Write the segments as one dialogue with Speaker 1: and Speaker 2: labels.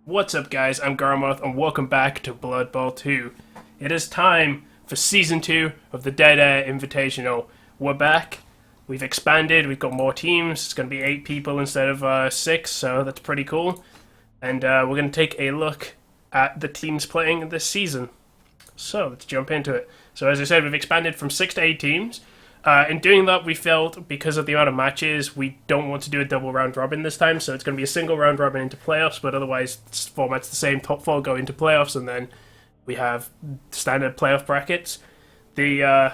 Speaker 1: What's up, guys? I'm Goramoth, and welcome back to Blood Bowl 2. It is time for Season 2 of the Dead Air Invitational. We're back. We've expanded. We've got more teams. It's going to be 8 people instead of 6, so that's pretty cool. And we're going to take a look at the teams playing this season. So, let's jump into it. So, as I said, we've expanded from 6 to 8 teams. In doing that, we felt, because of the amount of matches, we don't want to do a double round robin this time, so it's going to be a single round robin into playoffs, but otherwise, format's the same. Top 4 go into playoffs, and then we have standard playoff brackets. The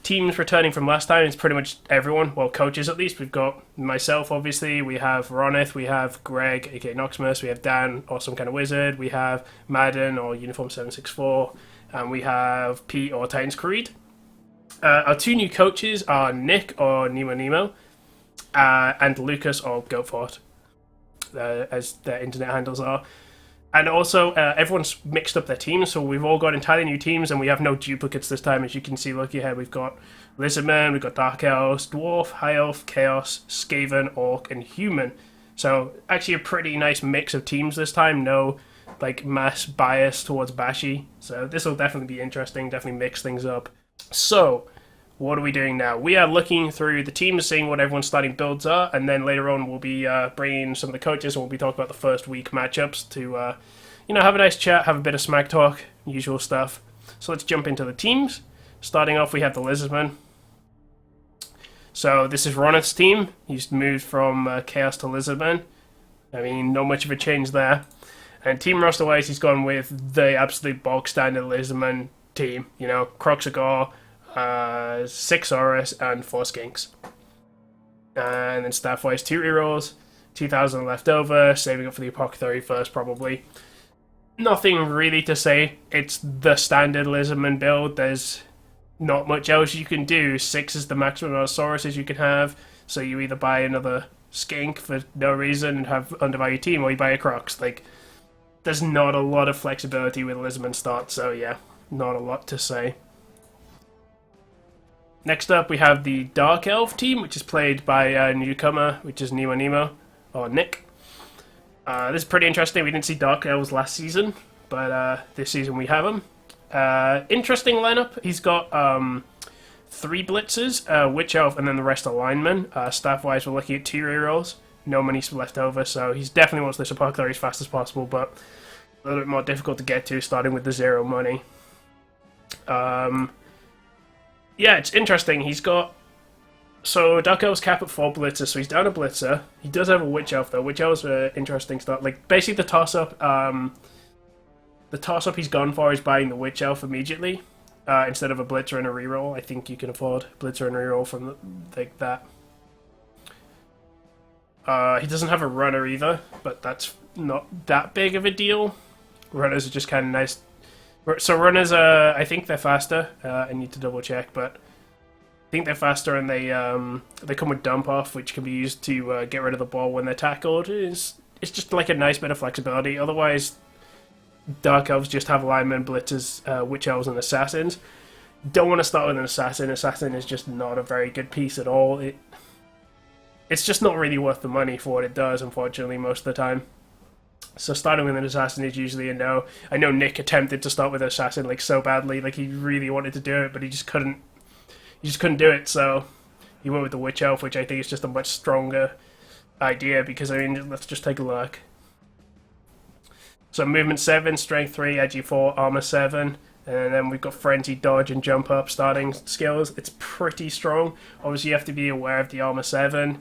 Speaker 1: teams returning from last time is pretty much everyone, well, coaches at least. We've got myself, obviously, we have Ronith, we have Greg, aka Noximous, we have Dan, or SomekindWizard, we have Madden, or Uniform 764, and we have Pete, or Titanscreed. Our 2 new coaches are Nick, or Nemonaemo, and Lucas, or Goatfort, as their internet handles are. And also, everyone's mixed up their teams, so we've all got entirely new teams, and we have no duplicates this time. As you can see, look ahead, we've got Lizardman, we've got Dark Elves, Dwarf, High Elf, Chaos, Skaven, Orc, and Human. So, actually a pretty nice mix of teams this time. No, mass bias towards Bashi. So, this will definitely be interesting, definitely mix things up. So, what are we doing now? We are looking through the teams, seeing what everyone's starting builds are, and then later on we'll be bringing some of the coaches, and we'll be talking about the first week matchups to, have a nice chat, have a bit of smack talk, usual stuff. So let's jump into the teams. Starting off, we have the Lizardman. So this is Ronith's team. He's moved from Chaos to Lizardman. I mean, not much of a change there. And team roster-wise, he's gone with the absolute bog standard Lizardman team, Croxagore, 6 Horus, and 4 Skinks. And then staff-wise, 2 rerolls, 2,000 left over, saving up for the Apothecary first, probably. Nothing really to say. It's the standard Lizardman build. There's not much else you can do. 6 is the maximum amount of Sauruses you can have, so you either buy another Skink for no reason and have undervalue team, or you buy a Crocs. There's not a lot of flexibility with Lizardman start, so yeah, not a lot to say. Next up, we have the Dark Elf team, which is played by a newcomer, which is Nemonaemo, or Nick. This is pretty interesting. We didn't see Dark Elves last season, but this season we have them. Interesting lineup. He's got 3 Blitzers, Witch Elf, and then the rest are linemen. Staff-wise, we're looking at 2 rerolls. No money left over, so he's definitely wants this Apothecary as fast as possible, but a little bit more difficult to get to, starting with the 0 money. Yeah, it's interesting. He's got... So, Dark Elf's cap at 4 Blitzers, so he's down a Blitzer. He does have a Witch Elf, though. Witch Elf's an interesting start. Basically the toss-up... the toss-up he's gone for is buying the Witch Elf immediately, instead of a Blitzer and a reroll. I think you can afford Blitzer and reroll from that. He doesn't have a Runner either, but that's not that big of a deal. Runners are just kind of nice... So runners, I think they're faster. I need to double check, but I think they're faster, and they come with dump off, which can be used to get rid of the ball when they're tackled. It's just like a nice bit of flexibility. Otherwise, Dark Elves just have linemen, blitzers, Witch Elves, and assassins. Don't want to start with an assassin. Assassin is just not a very good piece at all. It's just not really worth the money for what it does, unfortunately, most of the time. So starting with an assassin is usually a no. I know Nick attempted to start with an assassin so badly, he really wanted to do it, but he just couldn't. He just couldn't do it. So he went with the Witch Elf, which I think is just a much stronger idea. Because let's just take a look. So movement 7, strength 3, edgy 4, armor 7, and then we've got frenzy, dodge, and jump up starting skills. It's pretty strong. Obviously, you have to be aware of the armor 7.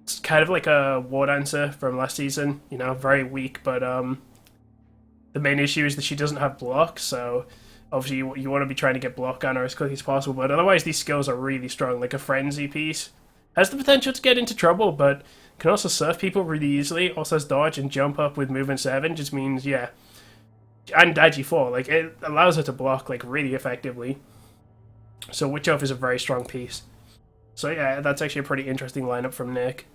Speaker 1: It's kind of like a War Dancer from last season, very weak, but the main issue is that she doesn't have block, so obviously you want to be trying to get block on her as quickly as possible, but otherwise these skills are really strong. A Frenzy piece has the potential to get into trouble, but can also surf people really easily. Also has dodge and jump up with movement 7, just means, yeah, and Digi 4, it allows her to block, really effectively. So Witch Elf is a very strong piece. So yeah, that's actually a pretty interesting lineup from Nick.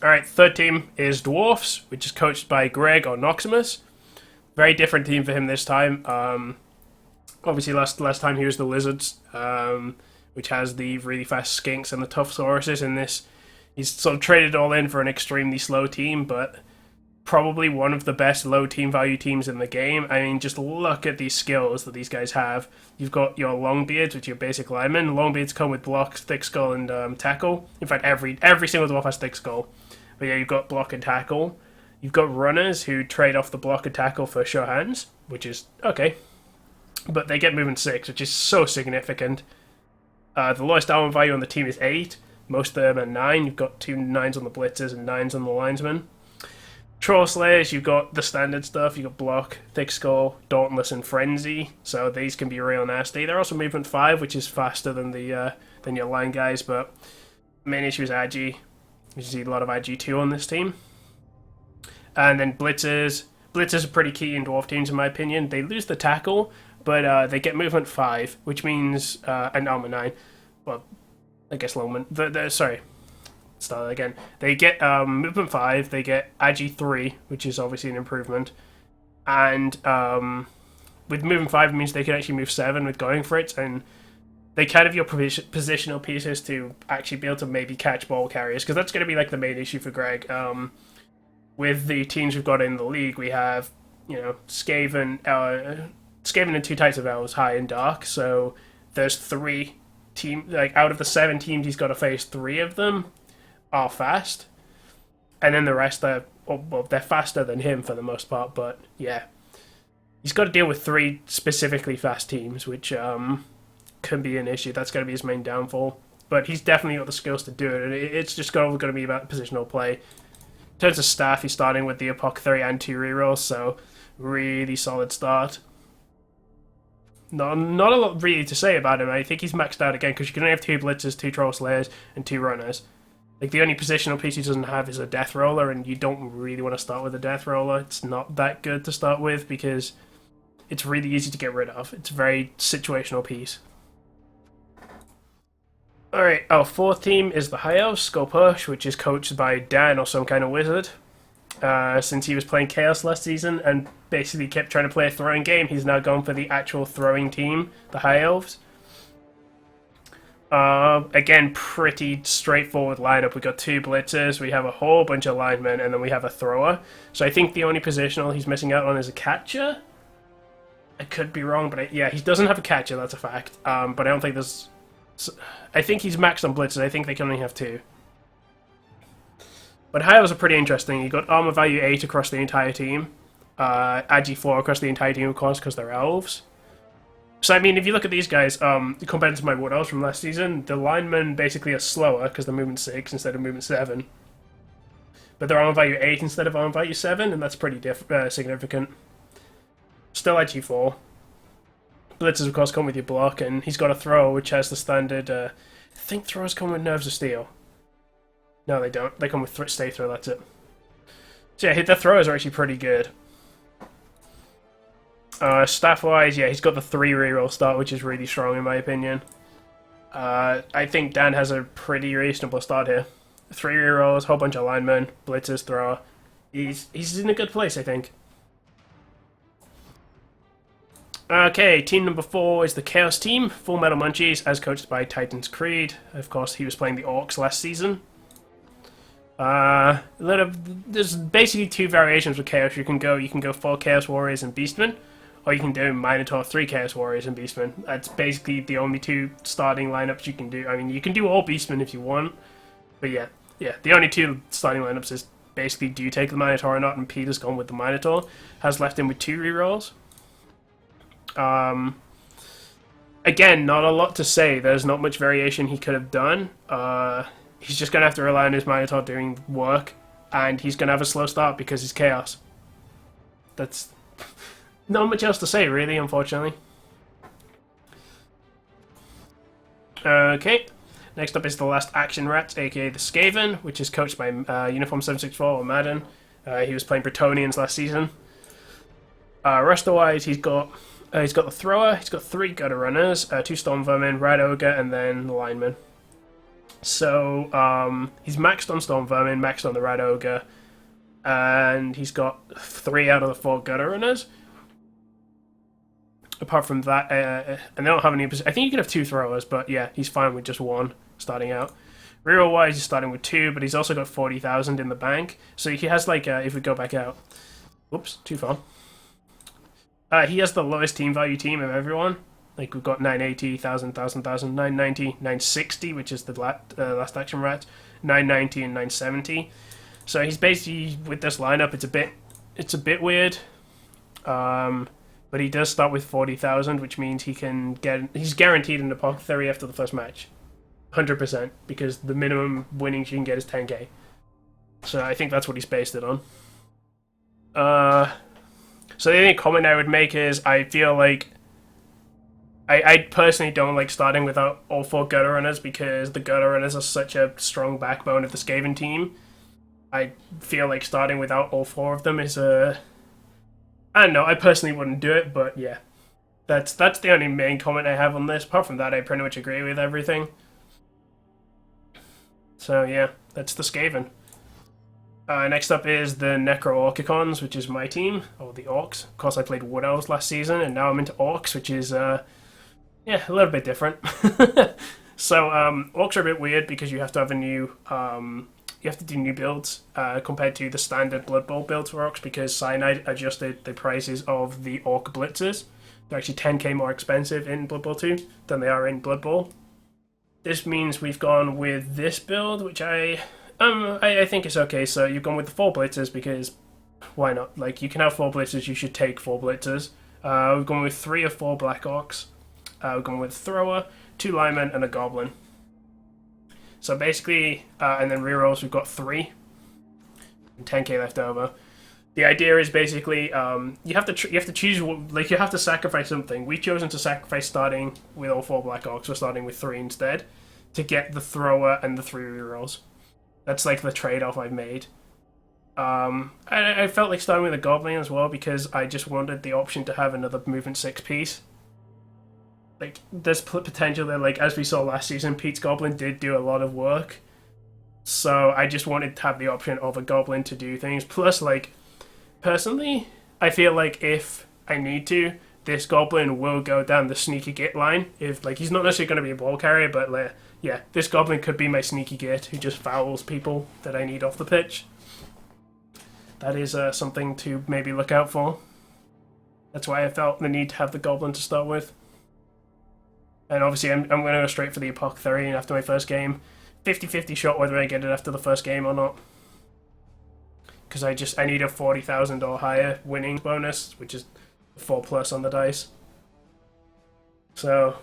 Speaker 1: Alright, third team is Dwarfs, which is coached by Greg, or Noximous. Very different team for him this time. Obviously, last time he was the Lizards, which has the really fast Skinks and the tough Sauruses in this. He's sort of traded it all in for an extremely slow team, but probably one of the best low team value teams in the game. I mean, just look at these skills that these guys have. You've got your Longbeards, which are your basic linemen. Longbeards come with block, thick skull, and tackle. In fact, every single dwarf has thick skull. But yeah, you've got block and tackle. You've got runners who trade off the block and tackle for sure hands, which is okay. But they get movement 6, which is so significant. The lowest armor value on the team is 8. Most of them are 9. You've got 2 9s on the blitzers and 9s on the linesmen. Troll Slayers, you've got the standard stuff. You've got block, thick skull, dauntless, and frenzy. So these can be real nasty. They're also movement 5, which is faster than than your line guys. But main issue is Agi. You see a lot of Agi 2 on this team. And then blitzers. Blitzers are pretty key in dwarf teams, in my opinion. They lose the tackle, but they get movement 5, which means and armor 9. Well, I guess longman. Sorry. Start again. They get movement 5, they get Agi 3, which is obviously an improvement. And with movement 5, it means they can actually move 7 with going for it, and they kind of your positional pieces to actually be able to maybe catch ball carriers, because that's going to be like the main issue for Greg. With the teams we've got in the league, we have, Skaven and 2 types of elves, high and dark, so there's 3 teams, like out of the 7 teams he's got to face, 3 of them are fast, and then the rest are, well, they're faster than him for the most part, but yeah, he's got to deal with 3 specifically fast teams, which can be an issue. That's going to be his main downfall, but he's definitely got the skills to do it, and it's just going to be about positional play. In terms of staff, he's starting with the Apothecary and 2 rerolls, so really solid start. Not a lot really to say about him. I think he's maxed out again, because you can only have 2 blitzers, 2 troll slayers, and 2 runners. Like, the only positional piece he doesn't have is a death roller, and you don't really want to start with a death roller. It's not that good to start with, because it's really easy to get rid of. It's a very situational piece. Alright, our 4th team is the High Elves, Skull Push, which is coached by Dan or SomekindWizard. Since he was playing Chaos last season and basically kept trying to play a throwing game, he's now gone for the actual throwing team, the High Elves. Again, pretty straightforward lineup. We've got 2 blitzers, we have a whole bunch of linemen, and then we have a thrower. So I think the only positional he's missing out on is a catcher. I could be wrong, but yeah, he doesn't have a catcher, that's a fact. But I don't think there's... I think he's maxed on blitzers. I think they can only have 2. But High Elves are pretty interesting. You've got armor value 8 across the entire team. Agi 4 across the entire team, of course, because they're elves. So, I mean, if you look at these guys, compared to my Wood Elves from last season, the linemen basically are slower because they're movement 6 instead of movement 7. But they're armor value 8 instead of armor value 7, and that's pretty significant. Still Agi 4. Blitzers, of course, come with your block, and he's got a thrower, which has the standard... I think throwers come with Nerves of Steel. No, they don't. They come with Stay Throw, that's it. So yeah, their throwers are actually pretty good. Staff-wise, yeah, he's got the 3 reroll start, which is really strong in my opinion. I think Dan has a pretty reasonable start here. 3 rerolls, whole bunch of linemen, blitzers, thrower. He's in a good place, I think. Okay, team number 4 is the Chaos team, Full Metal Munchies, as coached by Titanscreed. Of course, he was playing the Orcs last season. There's basically 2 variations with Chaos. You can go 4 Chaos Warriors and Beastmen, or you can do Minotaur, 3 Chaos Warriors and Beastmen. That's basically the only 2 starting lineups you can do. I mean, you can do all Beastmen if you want, but yeah, the only 2 starting lineups is basically do you take the Minotaur or not, and Peter's gone with the Minotaur. Has left him with 2 rerolls. Again, not a lot to say. There's not much variation he could have done. He's just going to have to rely on his Minotaur doing work, and he's going to have a slow start because he's Chaos. That's not much else to say, really, unfortunately. Okay, next up is the Last Action Rat, aka the Skaven, which is coached by Uniform 764 or Madden. He was playing Bretonians last season. Roster-wise, he's got the Thrower, he's got 3 Gutter Runners, 2 Storm Vermin, Rat Ogre, and then the Lineman. So, he's maxed on Storm Vermin, maxed on the Rat Ogre, and he's got 3 out of the 4 Gutter Runners. Apart from that, and they don't have any... I think you could have 2 Throwers, but yeah, he's fine with just 1 starting out. Reroll wise, he's starting with 2, but he's also got 40,000 in the bank. So he has like, if we go back out, whoops, too far. He has the lowest team value team of everyone. Like we've got 980, 1,000, 990, 960, which is the last action rat, 990 and 970. So he's basically with this lineup. It's a bit weird. But he does start with 40,000, which means he's guaranteed an apothecary after the first match. 100%, because the minimum winnings you can get is 10k. So I think that's what he's based it on. So the only comment I would make is I feel like I personally don't like starting without all 4 gutter runners, because the gutter runners are such a strong backbone of the Skaven team. I feel like starting without all 4 of them is I don't know, I personally wouldn't do it, but yeah. That's the only main comment I have on this. Apart from that, I pretty much agree with everything. So yeah, that's the Skaven. Next up is the Necro-Orcicons, which is my team, or the Orcs. Of course, I played Wood Elves last season, and now I'm into Orcs, which is, yeah, a little bit different. So, Orcs are a bit weird because you have to have a new, you have to do new builds compared to the standard Blood Bowl builds for Orcs, because Cyanide adjusted the prices of the Orc Blitzers. They're actually 10k more expensive in Blood Bowl 2 than they are in Blood Bowl. This means we've gone with this build, which I think it's okay. So you've gone with the 4 Blitzers because why not? Like, you can have 4 Blitzers, you should take 4 Blitzers. We've gone with 3 or 4 Black Orcs. We've gone with Thrower, 2 Linemen, and a Goblin. So basically, and then rerolls, we've got 3. And 10k left over. The idea is basically you have to choose, like, you have to sacrifice something. We've chosen to sacrifice starting with all 4 Black Orcs. We're starting with 3 instead to get the Thrower and the 3 rerolls. That's like the trade-off I've made. I felt like starting with a Goblin as well because I just wanted the option to have another movement 6 piece. Like, there's potential there. Like, as we saw last season, Pete's Goblin did do a lot of work. So I just wanted to have the option of a Goblin to do things. Plus, like, personally, I feel like if I need to, this Goblin will go down the sneaky git line. If, like, he's not necessarily going to be a ball carrier, but, like, yeah, this Goblin could be my sneaky git who just fouls people that I need off the pitch. That is something to maybe look out for. That's why I felt the need to have the Goblin to start with. And obviously I'm going to go straight for the Apothecary after my first game. 50-50 shot whether I get it after the first game or not. Because I need a 40,000 or higher winning bonus, which is 4+ on the dice. So,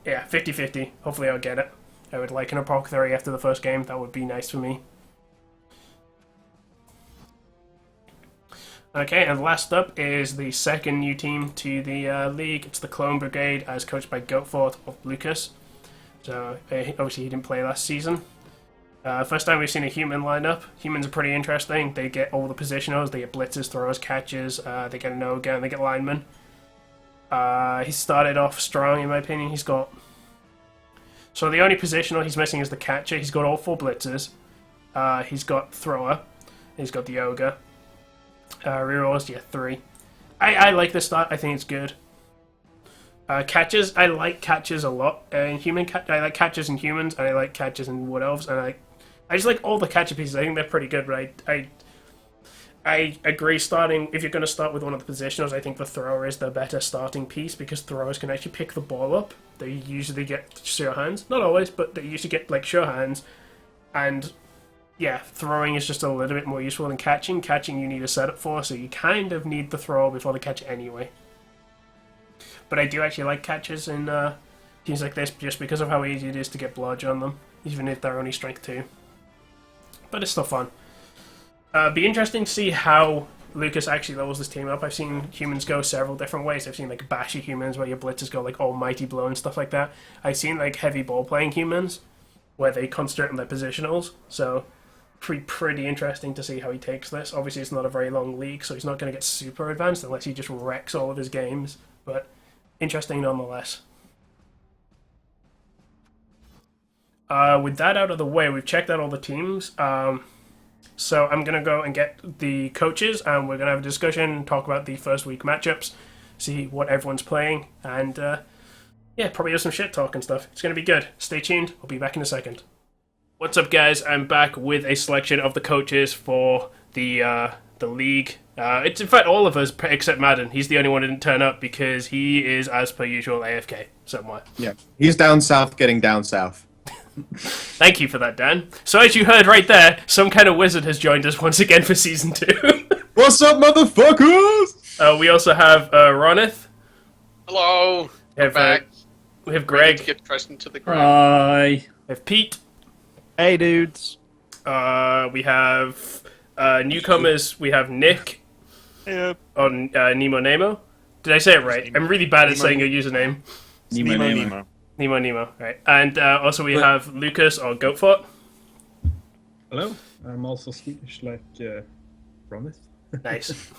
Speaker 1: yeah, 50-50. Hopefully I'll get it. I would like an Apothecary after the first game. That would be nice for me. Okay, and last up is the second new team to the league. It's the Clone Brigade, as coached by Goatfort of Lucas. So, obviously he didn't play last season. First time we've seen a human lineup. Humans are pretty interesting. They get all the positionals. They get blitzers, throwers, catchers. They get a no-go, and they get linemen. He started off strong, in my opinion. He's got... So the only positional he's missing is the catcher. He's got all 4 blitzers. He's got thrower. He's got the ogre. Rerolls, yeah, 3. I like this start. I think it's good. Catchers, I like catchers a lot. I like catchers in humans, and I like catchers in wood elves, and I just like all the catcher pieces. I think they're pretty good, right? I agree. Starting, if you're going to start with one of the positionals, I think the thrower is the better starting piece because throwers can actually pick the ball up. They usually get sure hands, not always, but they usually get like sure hands, and yeah, throwing is just a little bit more useful than catching. Catching you need a setup for, so you kind of need the thrower before the catch anyway. But I do actually like catchers in teams like this just because of how easy it is to get blodge on them, even if they're only strength 2. But it's still fun. Be interesting to see how Lucas actually levels this team up. I've seen humans go several different ways. I've seen like bashy humans where your blitzers go like almighty blow and stuff like that. I've seen like heavy ball playing humans where they concentrate on their positionals. So pretty interesting to see how he takes this. Obviously it's not a very long league, so he's not going to get super advanced unless he just wrecks all of his games. But interesting nonetheless. With that out of the way, we've checked out all the teams. So I'm going to go and get the coaches, and we're going to have a discussion, talk about the first week matchups, see what everyone's playing, and Yeah, probably have some shit talk and stuff. It's going to be good. Stay tuned. I'll be back in a second. What's up, guys? I'm back with a selection of the coaches for the league. It's in fact all of us except Madden. He's the only one who didn't turn up because he is, as per usual, AFK somewhere.
Speaker 2: Yeah, he's down south getting down south.
Speaker 1: Thank you for that, Dan. So as you heard right there, SomekindWizard has joined us once again for Season 2.
Speaker 2: What's up, motherfuckers?
Speaker 1: We also have Ronith.
Speaker 3: Hello.
Speaker 1: We have Greg.
Speaker 3: Get crushed into the ground.
Speaker 4: Hi.
Speaker 1: We have Pete.
Speaker 5: Hey, dudes.
Speaker 1: We have newcomers. We have Nick.
Speaker 6: Hey,
Speaker 1: On Nemonaemo. Did I say it right? I'm really bad at saying your username.
Speaker 6: Nemo.
Speaker 1: Nemo, right. And also we have Lucas or Goatfort.
Speaker 4: Hello. I'm also Swedish like Ronith.
Speaker 1: Nice.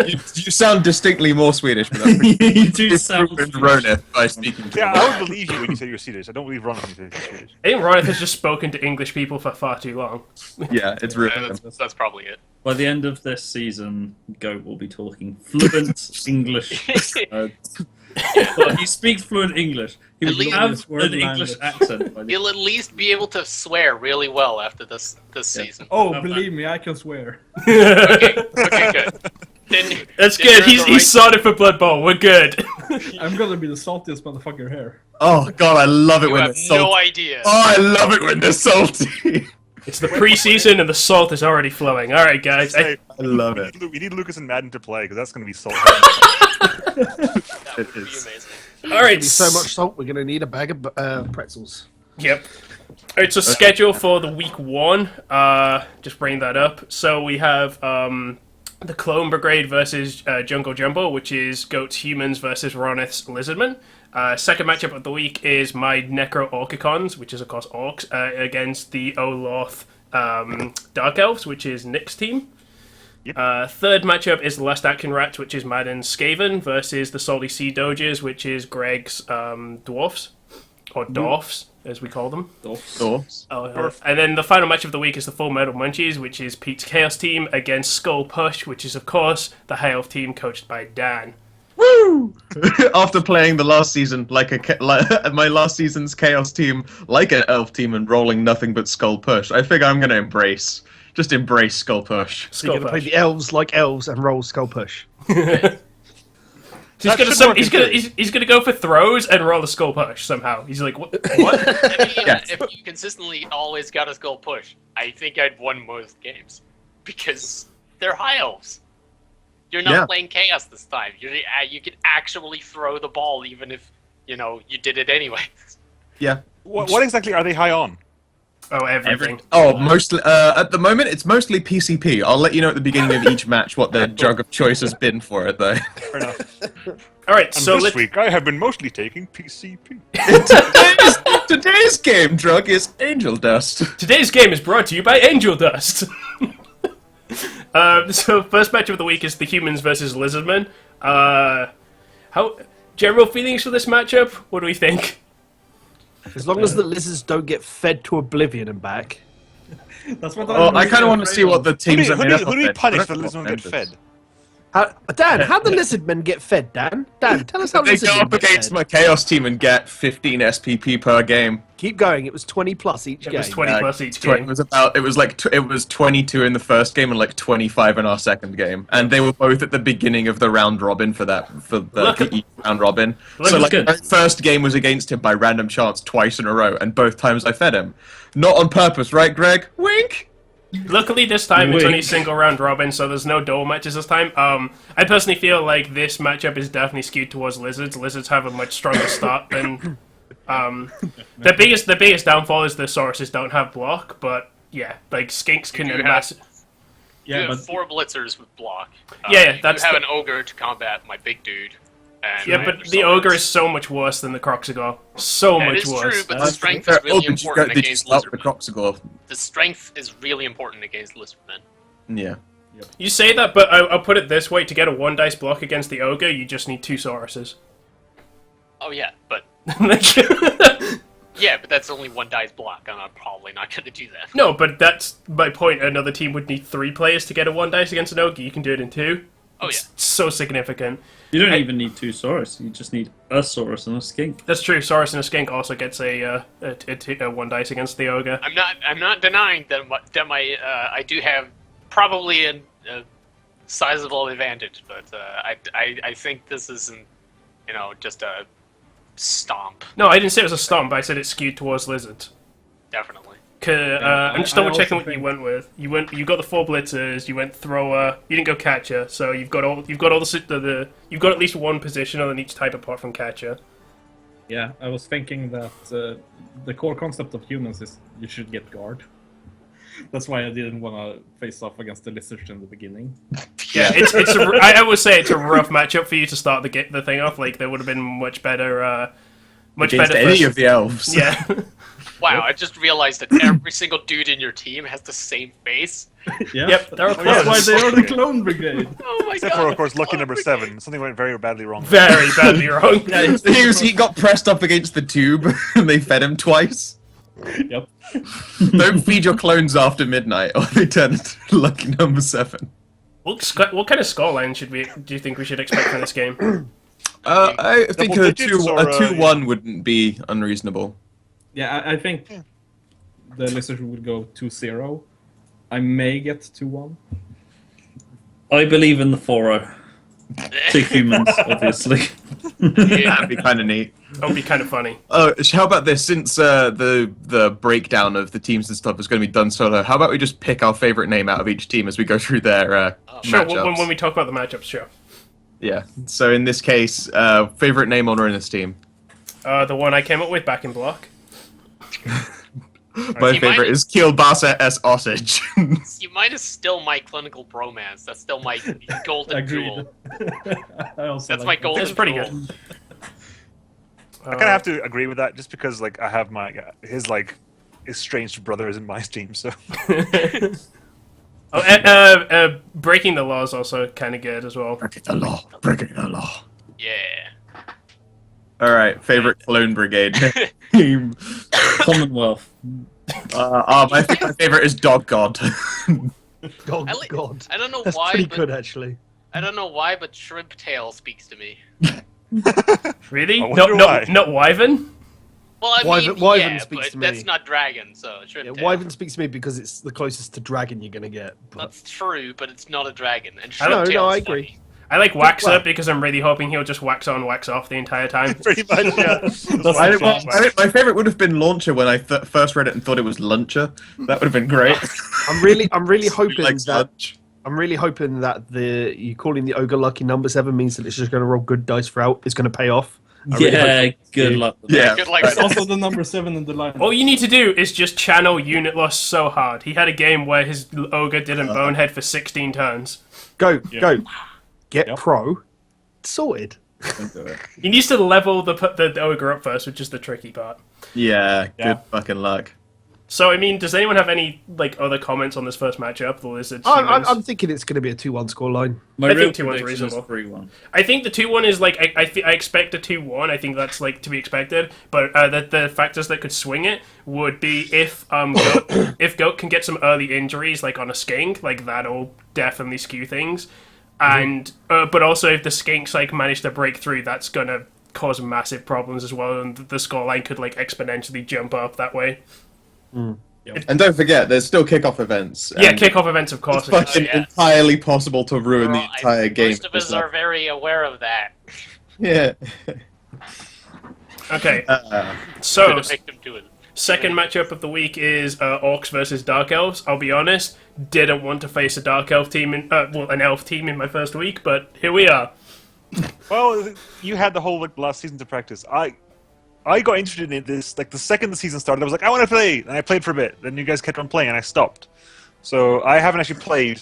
Speaker 2: You sound distinctly more Swedish, but that's
Speaker 4: You do sound
Speaker 2: Ronith by speaking to
Speaker 6: Yeah,
Speaker 2: him.
Speaker 6: I would believe you when you say you're Swedish. I don't believe Ron when you say you're Swedish.
Speaker 1: I think Ronith has just spoken to English people for far too long.
Speaker 2: Yeah, it's really...
Speaker 3: Yeah, that's probably it.
Speaker 4: By the end of this season, Goat will be talking fluent English. Well, he speaks fluent English. He
Speaker 3: At
Speaker 4: will
Speaker 3: least-
Speaker 4: have
Speaker 5: Word
Speaker 4: an English accent. By the
Speaker 3: He'll at least be able to swear really well after this season.
Speaker 5: Oh, believe me, I can swear.
Speaker 3: Okay, good. Then,
Speaker 1: That's
Speaker 3: then
Speaker 1: good.
Speaker 3: you're
Speaker 1: He's
Speaker 3: the right-
Speaker 1: sorted for Blood Bowl. We're good.
Speaker 5: I'm gonna be the saltiest motherfucker here.
Speaker 2: Oh, God, I love it
Speaker 3: You
Speaker 2: when
Speaker 3: have
Speaker 2: they're salty.
Speaker 3: no idea.
Speaker 2: Oh, I love it when they're salty.
Speaker 1: It's the preseason and the salt is already flowing. All right, guys.
Speaker 6: Say,
Speaker 2: I love it.
Speaker 6: we need Lucas and Madden to play because that's going to be so.
Speaker 3: That would be
Speaker 2: is.
Speaker 3: amazing.
Speaker 1: All right.
Speaker 5: So much salt, we're gonna need a bag of pretzels.
Speaker 1: Yep. Alright, so schedule for the week 1. Just bring that up. So we have the Clone Brigade versus Jungle Jumbo, which is Goats Humans versus Ronith's Lizardmen. Second matchup of the week is my Necro Orcicons, which is of course Orcs, against the Olorth Dark Elves, which is Nick's team.
Speaker 6: Yep.
Speaker 1: Third matchup is the Last Action Rats, which is Madden's Skaven, versus the Salty Sea Doges, which is Greg's Dwarfs. Or Dwarfs, as we call them.
Speaker 2: Cool.
Speaker 1: And then the final match of the week is the Full Metal Munchies, which is Pete's Chaos team, against Skull Push, which is, of course, the High Elf team coached by Dan.
Speaker 2: Woo! After playing the last season, my last season's Chaos team, like an Elf team, and rolling nothing but Skull Push, I figure I'm going to embrace Skull Push.
Speaker 5: So you're
Speaker 1: Skull
Speaker 5: gonna play
Speaker 1: Push.
Speaker 5: the elves like elves and roll skull push.
Speaker 1: He's
Speaker 6: That should work in theory.
Speaker 1: he's gonna go for throws and roll a Skull Push somehow. He's like, what? What?
Speaker 3: I mean,
Speaker 2: Yeah.
Speaker 3: if you consistently always got a skull push, I think I'd won most games because they're high elves. You're not
Speaker 2: Yeah.
Speaker 3: playing chaos this time. You can actually throw the ball even if you did it anyway.
Speaker 2: Yeah.
Speaker 6: What exactly are they high on?
Speaker 1: Oh, everything.
Speaker 2: Oh, mostly. At the moment, it's mostly PCP. I'll let you know at the beginning of each match what their drug of choice has been for it, though.
Speaker 6: Fair enough.
Speaker 1: All right,
Speaker 6: And
Speaker 1: so
Speaker 6: this
Speaker 1: let's.
Speaker 6: week, I have been mostly taking PCP.
Speaker 2: Today's game drug is angel dust.
Speaker 1: Today's game is brought to you by Angel Dust. So first match of the week is the Humans versus Lizardmen. How general feelings for this matchup? What do we think?
Speaker 5: As long as the lizards don't get fed to oblivion and back.
Speaker 4: That's what
Speaker 2: Well, I kind of want to see what the teams are made up
Speaker 6: Who
Speaker 2: of.
Speaker 6: do we
Speaker 2: then.
Speaker 6: punish
Speaker 2: I
Speaker 6: for
Speaker 2: don't know
Speaker 6: listening
Speaker 2: what
Speaker 6: to get
Speaker 2: members.
Speaker 6: fed?
Speaker 5: Dan, how the lizard men get fed, Dan? Dan, tell us how
Speaker 2: They
Speaker 5: lizard
Speaker 2: go
Speaker 5: men
Speaker 2: up
Speaker 5: get
Speaker 2: against
Speaker 5: fed.
Speaker 2: my Chaos team and get 15 SPP per game.
Speaker 5: Keep going, it was 20 plus each
Speaker 1: It
Speaker 5: game.
Speaker 1: was 20 plus each
Speaker 2: It
Speaker 1: game.
Speaker 2: was about. It was 22 in the first game and like 25 in our second game, and they were both at the beginning of the round robin for the round robin. So like
Speaker 4: good.
Speaker 2: the first game was against him by random chance twice in a row, and both times I fed him, not on purpose, right, Greg? Wink.
Speaker 1: Luckily, this time it's
Speaker 4: Wait.
Speaker 1: only single round robin, so there's no duel matches this time. I personally feel like this matchup is definitely skewed towards Lizards. Lizards have a much stronger start than. The biggest downfall is the Sauruses don't have block, but yeah, like Skinks can
Speaker 3: You have-
Speaker 1: mass.
Speaker 3: You
Speaker 4: Yeah,
Speaker 3: have
Speaker 4: but
Speaker 3: 4 blitzers with block.
Speaker 1: Yeah,
Speaker 3: you
Speaker 1: that's
Speaker 3: have
Speaker 1: the-
Speaker 3: an ogre to combat my big dude. And
Speaker 1: Yeah, but the ogre is so much worse than the Croxigor. So
Speaker 3: That
Speaker 1: much
Speaker 3: is
Speaker 1: worse.
Speaker 3: true, but the strength is really important
Speaker 2: Did you
Speaker 3: against
Speaker 2: start the
Speaker 3: lizardmen.
Speaker 2: Croxigor?
Speaker 3: The strength is really important against lizardmen.
Speaker 2: Yeah.
Speaker 1: You say that, but I'll put it this way: to get a 1-dice block against the ogre, you just need 2 Sauruses.
Speaker 3: Oh yeah, but
Speaker 1: Like-
Speaker 3: but that's only 1 dice block. I'm probably not going to do that.
Speaker 1: No, but that's my point. Another team would need 3 players to get a 1 dice against an ogre. You can do it in 2.
Speaker 3: Oh,
Speaker 1: It's so significant.
Speaker 4: You don't even need 2 Saurus. You just need a Saurus and a Skink.
Speaker 1: That's true. Saurus and a Skink also gets a 1 dice against the Ogre.
Speaker 3: I'm not denying that I do have probably a sizable advantage, but I think this isn't, just a stomp.
Speaker 1: No, I didn't say it was a stomp. I said it's skewed towards lizards.
Speaker 3: Definitely.
Speaker 1: I'm just double checking what
Speaker 4: think-
Speaker 1: you went with. You got the 4 blitzers. You went thrower. You didn't go catcher. So you've got all the you've got at least one position on each type apart from catcher.
Speaker 7: Yeah, I was thinking that the core concept of humans is you should get guard. That's why I didn't want to face off against the lizards in the beginning.
Speaker 1: Yeah, I would say it's a rough matchup for you to start the thing off. Like there would have been much better
Speaker 2: Against any of the elves.
Speaker 1: Yeah.
Speaker 3: Wow, I just realized that every single dude in your team has the same face.
Speaker 7: Yeah,
Speaker 1: Yep, there are
Speaker 7: that's why
Speaker 1: clones.
Speaker 7: they are the clone brigade.
Speaker 3: Oh my
Speaker 6: Except
Speaker 3: god.
Speaker 6: for, of course, lucky number 7. Something went very badly wrong.
Speaker 1: Very badly wrong.
Speaker 2: He got pressed up against the tube and they fed him twice.
Speaker 7: Yep.
Speaker 2: Don't feed your clones after midnight or they turn into lucky number 7.
Speaker 1: What kind of scoreline do you think we should expect from this game?
Speaker 2: I think
Speaker 6: Double
Speaker 2: a
Speaker 6: digits
Speaker 2: 2-1 wouldn't be unreasonable.
Speaker 7: Yeah, I think the lizard would go 2-0. I may get 2-1.
Speaker 4: I believe in the 4-0. To humans, obviously.
Speaker 2: That'd be kind of neat.
Speaker 1: That would be kind of funny.
Speaker 2: How about this? Since the breakdown of the teams and stuff is going to be done solo, how about we just pick our favorite name out of each team as we go through their
Speaker 1: Sure,
Speaker 2: matchups?
Speaker 1: when we talk about the matchups, sure.
Speaker 2: Yeah. So in this case, favorite name on in this team.
Speaker 1: The one I came up with back in block.
Speaker 2: My
Speaker 3: You
Speaker 2: favorite
Speaker 3: might-
Speaker 2: is Kielbasa S. Osage.
Speaker 3: You might have still my clinical bromance. That's still my golden
Speaker 7: Agreed.
Speaker 3: jewel.
Speaker 7: I also
Speaker 3: That's
Speaker 7: like
Speaker 3: my
Speaker 7: that.
Speaker 3: golden
Speaker 1: It's pretty
Speaker 3: jewel.
Speaker 1: good.
Speaker 6: I kind of have to agree with that, just because like I have his estranged brother is in my team, so
Speaker 1: Breaking the Law is also kind of good as well.
Speaker 2: Breaking the law. Breaking the law.
Speaker 3: Yeah.
Speaker 2: All right. Favorite clone brigade team.
Speaker 4: Commonwealth.
Speaker 2: My favorite is Dog God.
Speaker 5: God,
Speaker 3: I like-
Speaker 5: God.
Speaker 3: I don't know
Speaker 5: That's
Speaker 3: why,
Speaker 5: pretty
Speaker 3: but
Speaker 5: good, actually.
Speaker 3: I don't know why, but Shrimp Tail speaks to me.
Speaker 1: Really?
Speaker 6: I wonder why.
Speaker 1: Not Wyvern?
Speaker 3: Well, I
Speaker 5: Wyvern-
Speaker 3: mean,
Speaker 5: Wyvern
Speaker 3: yeah,
Speaker 5: speaks
Speaker 3: but
Speaker 5: to me.
Speaker 3: that's not dragon, so Shrimp
Speaker 5: Yeah,
Speaker 3: Tail.
Speaker 5: Wyvern speaks to me because it's the closest to dragon you're gonna get. But
Speaker 3: That's true, but it's not a dragon. And
Speaker 1: I don't
Speaker 3: Shrimp
Speaker 5: know,
Speaker 3: Tail's
Speaker 5: I agree.
Speaker 3: funny.
Speaker 1: I like Waxer
Speaker 5: Well-
Speaker 1: because I'm really hoping he'll just wax on, wax off the entire time.
Speaker 6: pretty much. Yeah.
Speaker 2: My favorite would have been Launcher when I first read it and thought it was Luncher. That would have been great.
Speaker 5: I'm really hoping
Speaker 2: Likes
Speaker 5: that
Speaker 2: lunch.
Speaker 5: you calling the ogre lucky number 7 means that it's just going to roll good dice throughout. It's going to pay off. I really
Speaker 4: Yeah,
Speaker 5: hope so.
Speaker 4: good luck. with
Speaker 2: Yeah.
Speaker 3: Good luck.
Speaker 7: It's also the number 7 in the line.
Speaker 1: All you need to do is just channel Unit Loss so hard. He had a game where his ogre didn't bonehead for 16 turns.
Speaker 5: Go. Get
Speaker 7: Yep.
Speaker 5: pro. Sorted.
Speaker 1: He needs to level the ogre up first, which is the tricky part.
Speaker 2: Yeah,
Speaker 7: Yeah.
Speaker 2: good fucking luck.
Speaker 1: So, I mean, does anyone have any other comments on this first matchup? The Lizards.
Speaker 5: I'm
Speaker 1: Humans?
Speaker 5: thinking it's going to be a 2-1 scoreline.
Speaker 4: My
Speaker 1: I
Speaker 4: real
Speaker 1: think 2-1's
Speaker 4: prediction is
Speaker 1: reasonable.
Speaker 4: 3-1.
Speaker 1: I think the 2-1 is I expect a 2-1. I think that's to be expected. But the factors that could swing it would be if Goat, if Goat can get some early injuries on a skink, that'll definitely skew things. And but also if the skinks manage to break through, that's gonna cause massive problems as well, and the scoreline could exponentially jump up that way.
Speaker 2: And don't forget, there's still kickoff events.
Speaker 1: Yeah,
Speaker 2: and
Speaker 1: kickoff events, of course.
Speaker 2: It's fucking
Speaker 3: yeah.
Speaker 2: entirely possible to ruin the
Speaker 3: Well,
Speaker 2: entire game.
Speaker 3: Most of us are very aware of that.
Speaker 2: Yeah.
Speaker 1: Okay,
Speaker 2: Uh,
Speaker 1: so
Speaker 3: Gonna make them do it.
Speaker 1: second matchup of the week is Orcs versus Dark Elves. I'll be honest, didn't want to face a Dark Elf team an Elf team in my first week, but here we are.
Speaker 6: Well, you had the whole last season to practice. I got interested in this the second the season started. I was like, I want to play, and I played for a bit. Then you guys kept on playing, and I stopped. So I haven't actually played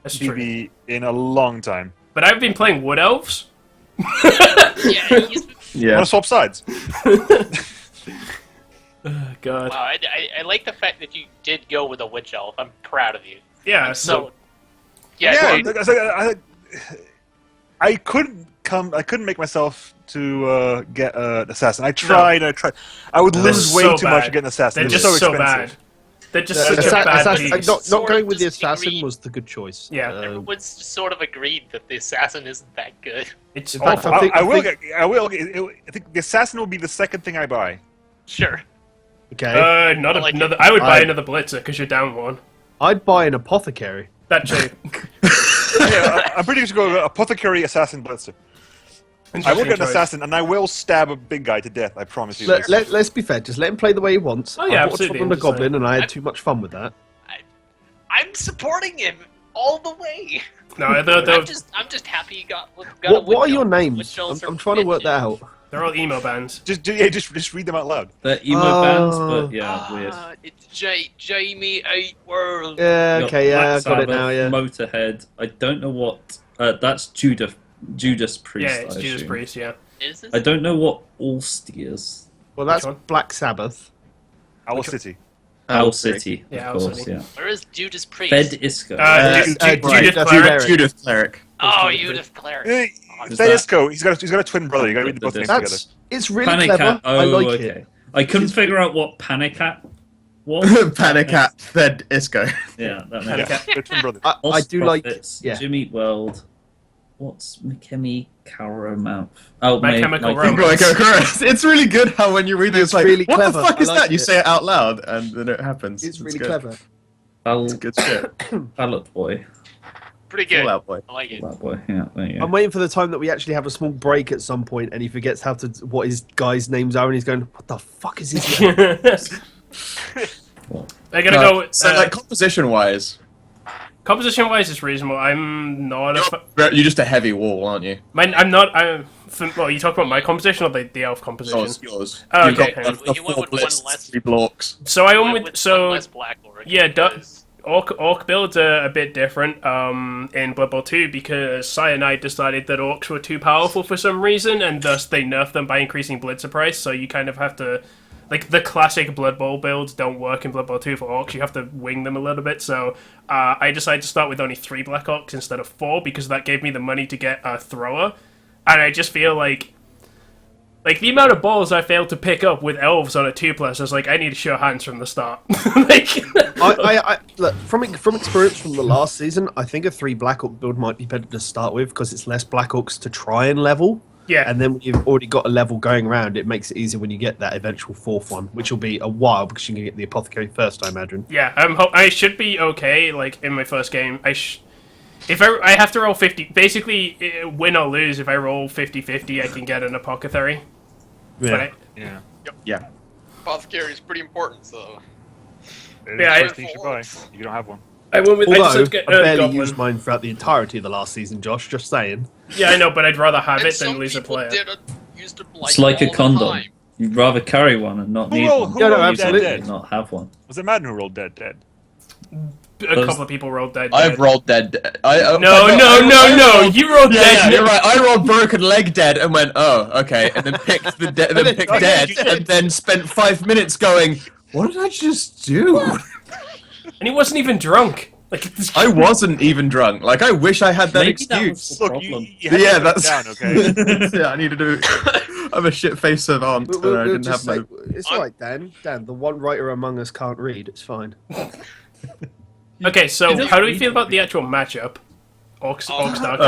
Speaker 1: That's true.
Speaker 6: DB in a long time.
Speaker 1: But I've been playing Wood Elves.
Speaker 3: Yeah, he's,
Speaker 2: yeah.
Speaker 6: Want to swap sides?
Speaker 1: God.
Speaker 3: wow, I like the fact that you did go with a witch elf. I'm proud of you.
Speaker 1: Yeah,
Speaker 3: I'm
Speaker 1: so
Speaker 3: yeah, dude.
Speaker 6: like I said, I couldn't make myself to get an assassin. I tried. I would lose way
Speaker 1: so
Speaker 6: too much
Speaker 1: bad.
Speaker 6: to get an assassin.
Speaker 1: they're
Speaker 6: It's
Speaker 1: just
Speaker 6: so
Speaker 1: so
Speaker 6: expensive.
Speaker 1: bad. They're just such a bad piece.
Speaker 5: Not going with the
Speaker 3: Just
Speaker 5: assassin
Speaker 3: agreed.
Speaker 5: was the good choice.
Speaker 1: Yeah.
Speaker 3: Everyone's just sort of agreed that the assassin isn't that good.
Speaker 1: It's
Speaker 5: In fact,
Speaker 1: awful.
Speaker 6: I think the assassin will be the second thing I buy.
Speaker 3: Sure.
Speaker 5: Okay.
Speaker 1: Not
Speaker 3: I like
Speaker 1: another.
Speaker 3: it.
Speaker 1: I would buy another blitzer because you're down one.
Speaker 5: I'd buy an apothecary.
Speaker 1: That too.
Speaker 6: Yeah, I'm pretty sure to go apothecary assassin blitzer. I will get an assassin, and I will stab a big guy to death. I promise you.
Speaker 5: Let's be fair. Just let him play the way he wants.
Speaker 1: Oh, yeah,
Speaker 5: I watched
Speaker 1: absolutely,
Speaker 5: on the
Speaker 1: I'm just
Speaker 5: Goblin, and I had too much fun with that.
Speaker 3: I'm supporting him all the way.
Speaker 1: No, they're
Speaker 3: I'm just happy he got.
Speaker 5: What are your names? I'm trying to work that out.
Speaker 1: all emo bands.
Speaker 6: Just read them out loud.
Speaker 4: They're emo bands, but yeah, weird.
Speaker 3: It's Jamie 8 World.
Speaker 5: Yeah.
Speaker 4: Got
Speaker 5: Okay. Yeah. I
Speaker 4: Black
Speaker 5: got it now.
Speaker 4: Sabbath,
Speaker 5: Yeah.
Speaker 4: Motorhead. I don't know what. That's Judas Priest.
Speaker 1: Yeah, it's
Speaker 4: I
Speaker 1: Jesus
Speaker 4: assume.
Speaker 1: Priest. Yeah.
Speaker 3: Is this?
Speaker 4: I don't know what Allsty is.
Speaker 5: Well, that's
Speaker 1: one?
Speaker 5: Black Sabbath.
Speaker 6: Owl City.
Speaker 4: Owl City,
Speaker 1: Yeah,
Speaker 4: of
Speaker 1: Owl
Speaker 4: course.
Speaker 1: City.
Speaker 4: Yeah.
Speaker 3: Where is Judas Priest?
Speaker 4: Fed Isco.
Speaker 1: Judith
Speaker 5: Judith
Speaker 1: Cleric.
Speaker 2: Judith Cleric.
Speaker 3: Oh, Judith Cleric.
Speaker 4: Is
Speaker 6: That
Speaker 4: that-
Speaker 6: is cool. He's got a twin brother. You got to read the both names together.
Speaker 5: It's really
Speaker 4: Panic
Speaker 5: clever.
Speaker 4: Hat. Oh,
Speaker 5: I like
Speaker 4: okay.
Speaker 5: it.
Speaker 4: I couldn't figure out what Panic Hat was.
Speaker 2: Panic at Fed Isco.
Speaker 4: Yeah, that
Speaker 1: Panic
Speaker 4: makes
Speaker 1: Hat.
Speaker 6: They're twin brothers.
Speaker 5: I
Speaker 4: Lost
Speaker 5: do like.
Speaker 4: Prophets,
Speaker 5: Yeah.
Speaker 4: Jim Eat World. What's McKemmy Caramouth? Oh,
Speaker 1: My Chemical
Speaker 2: Like,
Speaker 1: Romance.
Speaker 2: it's really good how when you read it, it's like,
Speaker 5: really
Speaker 2: what
Speaker 5: clever.
Speaker 2: the fuck
Speaker 5: I
Speaker 2: is
Speaker 5: like
Speaker 2: that? You
Speaker 5: it.
Speaker 2: say it out loud, and then it happens.
Speaker 5: It's really
Speaker 2: good.
Speaker 5: clever.
Speaker 2: It's good shit.
Speaker 4: Ballot Boy.
Speaker 3: Pretty good.
Speaker 2: Fall Out Boy.
Speaker 3: I like it.
Speaker 4: Ballot Boy. Yeah, there you go.
Speaker 5: I'm waiting for the time that we actually have a small break at some point, and he forgets what his guys' names are, and he's going, "What the fuck is his name?"
Speaker 1: They're gonna go. With,
Speaker 2: So, like, composition-wise,
Speaker 1: composition-wise, it's reasonable. I'm not.
Speaker 2: you're just a heavy wall, aren't you?
Speaker 1: I'm not. Well, you talk about my composition or the elf composition?
Speaker 2: Yours.
Speaker 1: Oh,
Speaker 2: You've
Speaker 1: okay.
Speaker 2: got the
Speaker 3: You went
Speaker 2: four
Speaker 3: with one
Speaker 2: blitz,
Speaker 3: less.
Speaker 2: 3 blocks.
Speaker 1: So I
Speaker 3: Went
Speaker 1: went
Speaker 3: with
Speaker 1: with so.
Speaker 3: one less black orc.
Speaker 1: Yeah,
Speaker 3: because-
Speaker 1: Orc builds are a bit different in Blood Bowl 2 because Cyanide decided that orcs were too powerful for some reason, and thus they nerfed them by increasing blitzer price. So you kind of have to, like, the classic Blood Bowl builds don't work in Blood Bowl 2 for orcs. You have to wing them a little bit. So I decided to start with only 3 black orcs instead of 4 because that gave me the money to get a thrower, and I just feel like the amount of balls I failed to pick up with elves on a 2+, I was like, I need to show hands from the start.
Speaker 5: Look, from experience from the last season, I think a 3 Black Orc build might be better to start with because it's less Black Orcs to try and level.
Speaker 1: Yeah.
Speaker 5: And then when you've already got a level going around, it makes it easier when you get that eventual 4th one, which will be a while because you can get the Apothecary first, I imagine.
Speaker 1: Yeah, I should be okay. Like in my first game, if I have to roll 50, basically win or lose. If I roll 50-50, I can get an Apothecary.
Speaker 5: Yeah.
Speaker 6: Yeah.
Speaker 2: Yeah.
Speaker 3: Apothecary is pretty important, so.
Speaker 1: Yeah,
Speaker 6: First thing you should buy. You don't have one.
Speaker 1: I went with. I just
Speaker 5: Although,
Speaker 1: had to get
Speaker 5: I barely
Speaker 1: Goblin.
Speaker 5: used mine throughout the entirety of the last season, Josh, just saying.
Speaker 1: Yeah, I know, but I'd rather have it than lose a player.
Speaker 3: Used to
Speaker 4: It's like a condom. You'd rather carry one and not need one.
Speaker 6: Who
Speaker 5: No, no,
Speaker 6: rolled
Speaker 5: absolutely.
Speaker 6: Dead?
Speaker 4: Not have one.
Speaker 6: Was it Madden who rolled Dead?
Speaker 1: A couple of people rolled dead.
Speaker 2: I've rolled dead.
Speaker 1: No, you rolled
Speaker 2: Yeah,
Speaker 1: dead.
Speaker 2: you're right. I rolled broken leg dead and went, oh, okay, and then picked dead, and then spent 5 minutes going, what did I just do?
Speaker 1: And he wasn't even drunk. Like
Speaker 2: I wasn't even drunk. Like, I wish I had that
Speaker 4: Maybe that
Speaker 2: excuse.
Speaker 4: was the
Speaker 6: Look,
Speaker 4: problem.
Speaker 6: you had
Speaker 2: Yeah,
Speaker 6: to put it
Speaker 2: that's
Speaker 6: down, okay?
Speaker 2: yeah. I need to do. I'm a shit face of aunt, and I didn't have my.
Speaker 5: It's alright, Dan. Dan, the one writer among us can't read. It's fine.
Speaker 1: Okay, so
Speaker 4: It does
Speaker 1: how do we
Speaker 4: read
Speaker 1: feel about
Speaker 4: it.
Speaker 1: the actual matchup? Orcs, Dark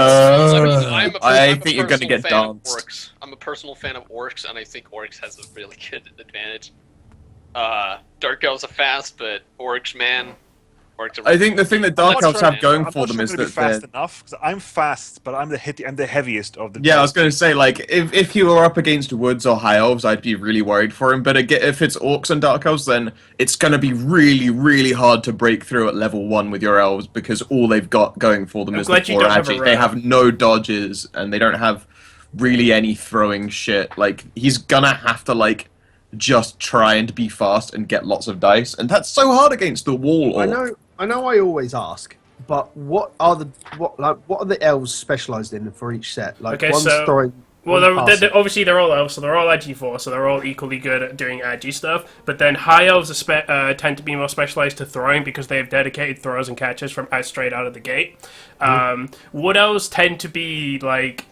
Speaker 2: I think you're gonna get danced.
Speaker 3: Orcs. I'm a personal fan of orcs, and I think orcs has a really good advantage. Dark elves are fast, but orcs, man, orcs are.
Speaker 2: I think the thing that Dark
Speaker 3: I'm not
Speaker 2: Elves
Speaker 3: sure,
Speaker 2: have going
Speaker 6: I'm
Speaker 2: for
Speaker 6: not
Speaker 2: them
Speaker 6: sure
Speaker 2: is
Speaker 6: I'm gonna
Speaker 2: that
Speaker 6: be fast
Speaker 2: they're.
Speaker 6: enough because I'm fast, but I'm the heaviest of the.
Speaker 2: Yeah, I was going to say, like, if you were up against Woods or High Elves, I'd be really worried for him. But again, if it's Orcs and Dark Elves, then it's going to be really, really hard to break through at level 1 with your Elves because all they've got going for them
Speaker 1: I'm
Speaker 2: is the
Speaker 1: glad you
Speaker 2: 4
Speaker 1: don't have a
Speaker 2: agi. They
Speaker 1: row.
Speaker 2: have no dodges, and they don't have really any throwing shit. Like, he's gonna have to, like, just try and be fast and get lots of dice. And that's so hard against the wall Orc.
Speaker 5: I know. I always ask, but what are the elves specialised in for each set? Like
Speaker 1: Okay,
Speaker 5: one's
Speaker 1: so-
Speaker 5: throwing.
Speaker 1: Well,
Speaker 5: one's passing.
Speaker 1: obviously they're all elves, so they're all agi4, so they're all equally good at doing agi stuff. But then high elves tend to be more specialized to throwing because they have dedicated throws and catches from straight out of the gate. Wood elves tend to be like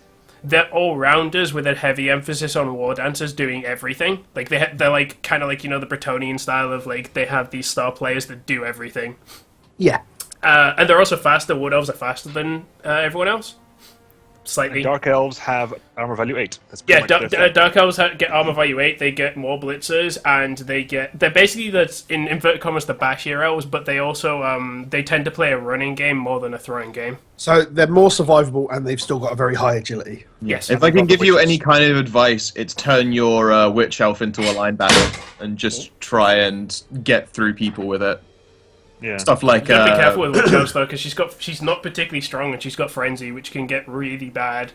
Speaker 1: they're all-rounders with a heavy emphasis on war dancers doing everything. Like, they're like, kind of like, the Bretonnian style of, like, they have these star players that do everything.
Speaker 5: Yeah.
Speaker 1: And they're also faster. Wood elves are faster than everyone else. Slightly.
Speaker 6: And Dark Elves have armor value 8. That's
Speaker 1: Yeah,
Speaker 6: pretty much their thing.
Speaker 1: Dark Elves get armor value 8, they get more blitzers, and they're basically, in inverted commas, the bashier elves, but they also, they tend to play a running game more than a throwing game.
Speaker 5: So they're more survivable, and they've still got a very high agility.
Speaker 1: Yes.
Speaker 2: If I can give you any kind of advice, it's turn your witch elf into a line battle and just try and get through people with it.
Speaker 6: Yeah.
Speaker 2: Stuff like
Speaker 1: You gotta be careful with Witch Elves, though, because she's not particularly strong, and she's got Frenzy, which can get really bad.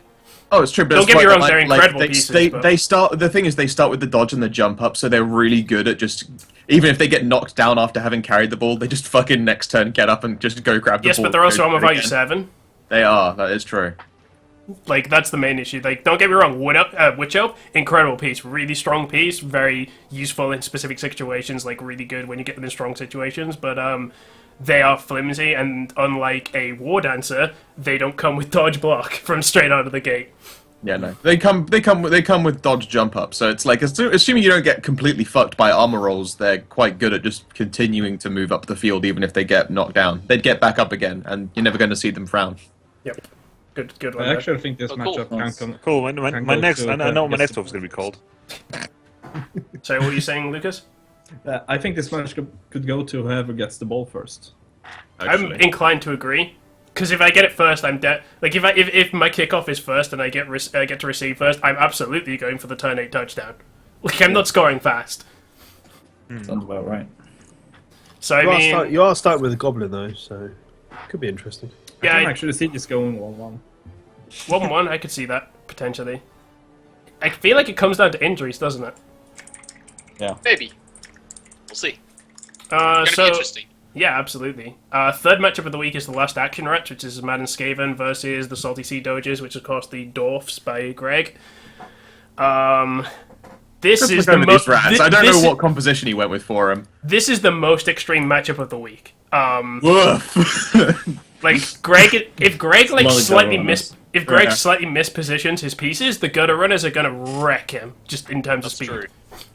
Speaker 2: Oh, it's true. But
Speaker 1: Don't
Speaker 2: it's
Speaker 1: get me
Speaker 2: quite
Speaker 1: wrong,
Speaker 2: like-
Speaker 1: they're
Speaker 2: like,
Speaker 1: incredible
Speaker 2: they,
Speaker 1: pieces,
Speaker 2: They,
Speaker 1: but-
Speaker 2: they start. The thing is, they start with the dodge and the jump up, so they're really good at just. Even if they get knocked down after having carried the ball, they just fucking next turn get up and just go grab the
Speaker 1: Yes,
Speaker 2: ball.
Speaker 1: but they're also
Speaker 2: and go
Speaker 1: armor value
Speaker 2: again.
Speaker 1: 7.
Speaker 2: They are. That is true.
Speaker 1: Like, that's the main issue. Like, don't get me wrong, Witch Elf, incredible piece, really strong piece, very useful in specific situations, like, really good when you get them in strong situations, but, they are flimsy, and unlike a War Dancer, they don't come with dodge block from straight out of the gate.
Speaker 2: Yeah, no. They come with dodge jump up. So it's like, assuming you don't get completely fucked by armor rolls, they're quite good at just continuing to move up the field, even if they get knocked down. They'd get back up again, and you're never going to see them frown.
Speaker 1: Yep. Good one.
Speaker 7: I actually think this
Speaker 3: Oh, cool.
Speaker 7: matchup can
Speaker 6: Cool.
Speaker 7: Can
Speaker 6: My
Speaker 7: go
Speaker 6: next,
Speaker 7: to
Speaker 6: I know what my
Speaker 7: guess
Speaker 6: next wolf is going to be called.
Speaker 1: So, what are you saying, Lucas?
Speaker 7: I think this match could go to whoever gets the ball first.
Speaker 1: I'm inclined to agree. Because if I get it first, I'm dead. Like, if my kickoff is first and I get to receive first, I'm absolutely going for the turn 8 touchdown. Like, I'm not scoring fast.
Speaker 4: Sounds about right.
Speaker 1: So, I mean...
Speaker 5: You are starting with a goblin, though, so could be interesting.
Speaker 7: I can
Speaker 1: Yeah,
Speaker 7: actually see this going 1-1.
Speaker 1: 1-1, I could see that, potentially. I feel like it comes down to injuries, doesn't it?
Speaker 3: Maybe. We'll see. Gonna be interesting.
Speaker 1: Yeah, absolutely. Third matchup of the week is the Last Action Rats, which is Mad and Skaven versus the Salty Sea Doges, which is, of course, the Dwarfs by Greg. This is the most...
Speaker 2: Rats. I don't know what composition he went with for him.
Speaker 1: This is the most extreme matchup of the week.
Speaker 2: Woof.
Speaker 1: Like, Greg... If Greg, like,
Speaker 4: Lot of
Speaker 1: slightly
Speaker 4: gutter runners.
Speaker 1: If Greg
Speaker 2: Yeah.
Speaker 1: slightly mispositions his pieces, the Gutter Runners are gonna wreck him, just in terms of speed.
Speaker 3: True.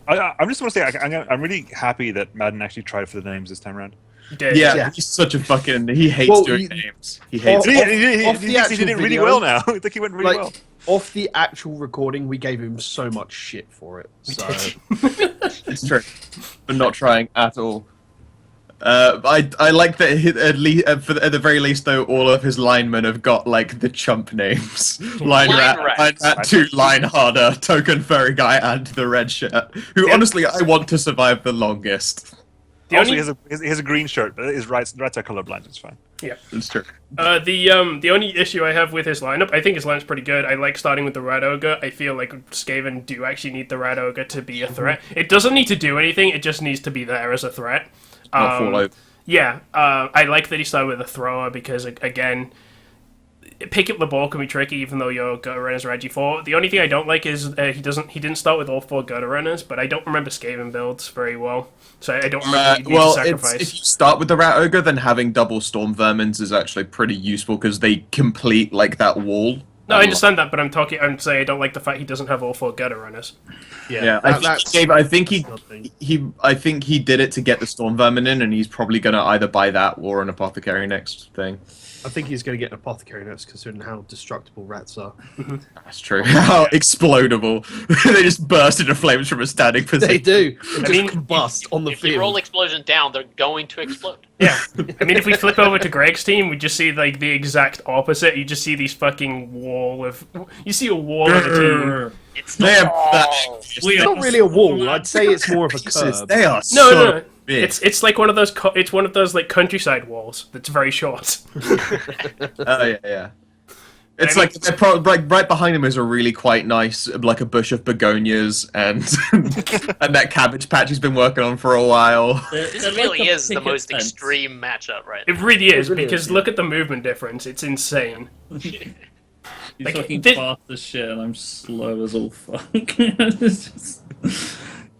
Speaker 6: I just want to say, I'm really happy that Madden actually tried for the names this time around.
Speaker 1: He did.
Speaker 2: Yeah, he's such a fucking. He hates
Speaker 5: Well,
Speaker 2: doing
Speaker 5: you-
Speaker 2: names. He hates.
Speaker 5: Off-
Speaker 2: it.
Speaker 5: off the
Speaker 6: He
Speaker 5: actual
Speaker 6: did it really
Speaker 5: video,
Speaker 6: well now. I think he went really well.
Speaker 5: Off the actual recording, we gave him so much shit for it. So
Speaker 2: It's true, but not trying at all. I like that at least at the very least though all of his linemen have got like the chump names. Line rat,
Speaker 3: Rats.
Speaker 2: line rat 2, line harder, token furry guy, and the red shirt. Who honestly I want to survive the longest.
Speaker 1: The
Speaker 6: Also,
Speaker 1: only,
Speaker 6: he has a green shirt, but his rats are colorblind. It's fine.
Speaker 1: yeah.
Speaker 2: It's true.
Speaker 1: The only issue I have with his lineup, I think his lineup's pretty good. I like starting with the Rat Ogre. I feel like Skaven do actually need the Rat Ogre to be a threat. It doesn't need to do anything, it just needs to be there as a threat.
Speaker 2: Not fall over.
Speaker 1: Yeah, I like that he started with a thrower because, again, picking up the ball can be tricky even though your gutter runners are G4. The only thing I don't like is he didn't start with all 4 gutter runners, but I don't remember Skaven builds very well. So I don't remember what you need to sacrifice.
Speaker 2: If you start with the rat ogre, then having double storm vermins is actually pretty useful because they complete like that wall.
Speaker 1: No, I understand that, but I'm saying I don't like the fact he doesn't have all 4 gutter runners.
Speaker 2: Yeah, I think he did it to get the storm vermin in, and he's probably gonna either buy that or an apothecary next thing.
Speaker 5: I think he's going to get an apothecary next, considering how destructible rats are.
Speaker 2: That's true. How explodable! They just burst into flames from a standing position.
Speaker 5: They do. They
Speaker 1: mean,
Speaker 5: just combust on the
Speaker 3: If you roll
Speaker 5: field.
Speaker 3: explosion down, they're going to explode.
Speaker 1: Yeah, I mean, if we flip over to Greg's team, we just see like the exact opposite. You just see these fucking wall of. You see a wall of a team.
Speaker 3: It's
Speaker 2: They
Speaker 3: the
Speaker 2: are
Speaker 3: wall.
Speaker 5: It's not really a wall. I'd say it's more of a curb.
Speaker 2: They are
Speaker 1: No.
Speaker 2: big.
Speaker 1: It's like one of those. It's one of those like countryside walls that's very short.
Speaker 2: Oh yeah. It's
Speaker 1: I mean-
Speaker 2: like they're like right behind him is a really quite nice, like a bush of begonias and and that cabbage patch he's been working on for a while.
Speaker 3: This really is the most extreme matchup, right?
Speaker 1: It really is
Speaker 5: really
Speaker 1: because
Speaker 5: is,
Speaker 1: look at the movement difference. It's insane.
Speaker 4: He's
Speaker 1: Like,
Speaker 4: fucking
Speaker 1: this-
Speaker 4: fast as shit, and I'm slow as all fuck. It's just...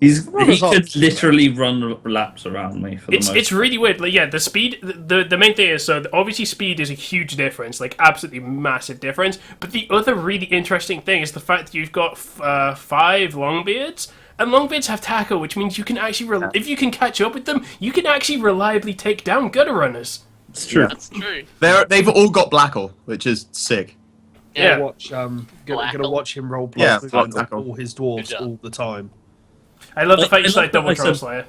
Speaker 4: He
Speaker 5: Runners
Speaker 4: could
Speaker 5: aren't-
Speaker 4: literally run laps around me for the most.
Speaker 1: It's really weird. Like, yeah, the speed. The main thing is obviously speed is a huge difference, like absolutely massive difference. But the other really interesting thing is the fact that you've got 5 Longbeards, and Longbeards have tackle, which means you can actually if you can catch up with them, you can actually reliably take down gutter runners.
Speaker 4: It's true.
Speaker 3: That's true.
Speaker 2: They've all got Blackle, which is sick.
Speaker 1: Yeah.
Speaker 5: Gonna watch him roll
Speaker 2: Yeah,
Speaker 5: block with
Speaker 2: Blackle.
Speaker 5: all his dwarves
Speaker 3: Good job.
Speaker 5: all the time.
Speaker 1: I love the
Speaker 4: I-
Speaker 1: fact you
Speaker 4: I
Speaker 1: say
Speaker 4: love
Speaker 1: double
Speaker 4: that I
Speaker 1: Troll
Speaker 4: said-
Speaker 1: Slayer.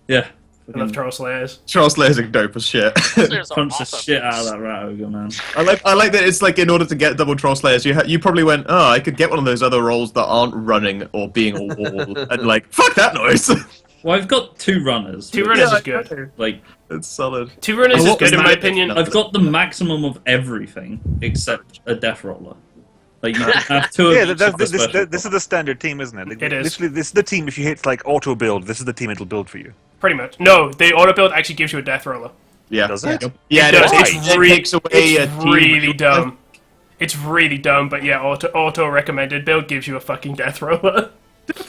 Speaker 4: Yeah.
Speaker 1: I love Troll Slayers.
Speaker 2: Charles Slayer's dope as shit.
Speaker 3: There's
Speaker 4: Punch the
Speaker 3: awesome.
Speaker 4: shit out of that rat ogre, man.
Speaker 2: I like that it's like in order to get double Troll Slayers, you probably went, oh, I could get one of those other rolls that aren't running or being a wall, and like, fuck that noise.
Speaker 4: Well, I've got 2 runners.
Speaker 1: 2 runners is good.
Speaker 4: Like,
Speaker 2: It's solid.
Speaker 1: 2 runners
Speaker 2: Oh,
Speaker 1: is
Speaker 2: what was
Speaker 1: good in my
Speaker 2: that?
Speaker 1: opinion.
Speaker 4: I've got the maximum of everything except a death roller. Like, you can have 2 of
Speaker 6: Yeah,
Speaker 4: each of the special
Speaker 6: this is the standard team, isn't it? Like,
Speaker 1: It is.
Speaker 6: Literally, this is the team. If you hit like auto build, this is the team it'll build for you.
Speaker 1: Pretty much. No, the auto build actually gives you a death roller.
Speaker 2: Yeah.
Speaker 6: Does it?
Speaker 2: Yeah,
Speaker 1: It does.
Speaker 2: it
Speaker 1: It's
Speaker 2: takes away a
Speaker 1: It's
Speaker 2: team.
Speaker 1: really dumb. It's really dumb, but yeah, auto recommended build gives you a fucking death roller.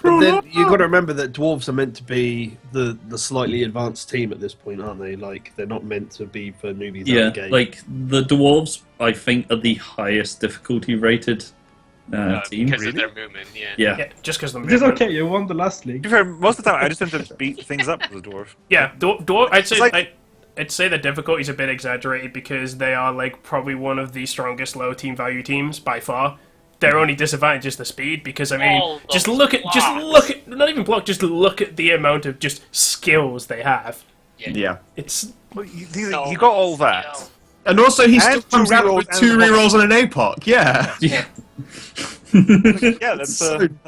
Speaker 5: But then you got to remember that dwarves are meant to be the slightly advanced team at this point, aren't they? Like they're not meant to be for newbies. out
Speaker 4: Yeah,
Speaker 5: the gate.
Speaker 4: like, the dwarves, I think, are the highest difficulty rated team.
Speaker 3: Because of their movement, yeah.
Speaker 4: Yeah.
Speaker 1: Yeah, just because the
Speaker 7: It is
Speaker 1: movement.
Speaker 7: okay. You won the last
Speaker 6: To
Speaker 7: league.
Speaker 6: be fair, most of the time I just tend to beat things up with the dwarf.
Speaker 1: Yeah, dwarf. I'd say
Speaker 6: It's like-
Speaker 1: I'd say the difficulty's a bit exaggerated because they are like probably one of the strongest low team value teams by far. Their only disadvantage is the speed because I mean,
Speaker 3: All
Speaker 1: just
Speaker 3: those
Speaker 1: look at
Speaker 3: blocks.
Speaker 1: not even block, just look at the amount of just skills they have.
Speaker 2: Yeah.
Speaker 1: It's
Speaker 6: Well, you got all that.
Speaker 2: And also, he still
Speaker 6: And
Speaker 2: comes
Speaker 6: two
Speaker 2: out
Speaker 6: rerolls
Speaker 2: with
Speaker 6: and
Speaker 2: 2
Speaker 6: one-
Speaker 2: rerolls and an APOC. Yeah.
Speaker 4: Yeah.
Speaker 6: Yeah, that's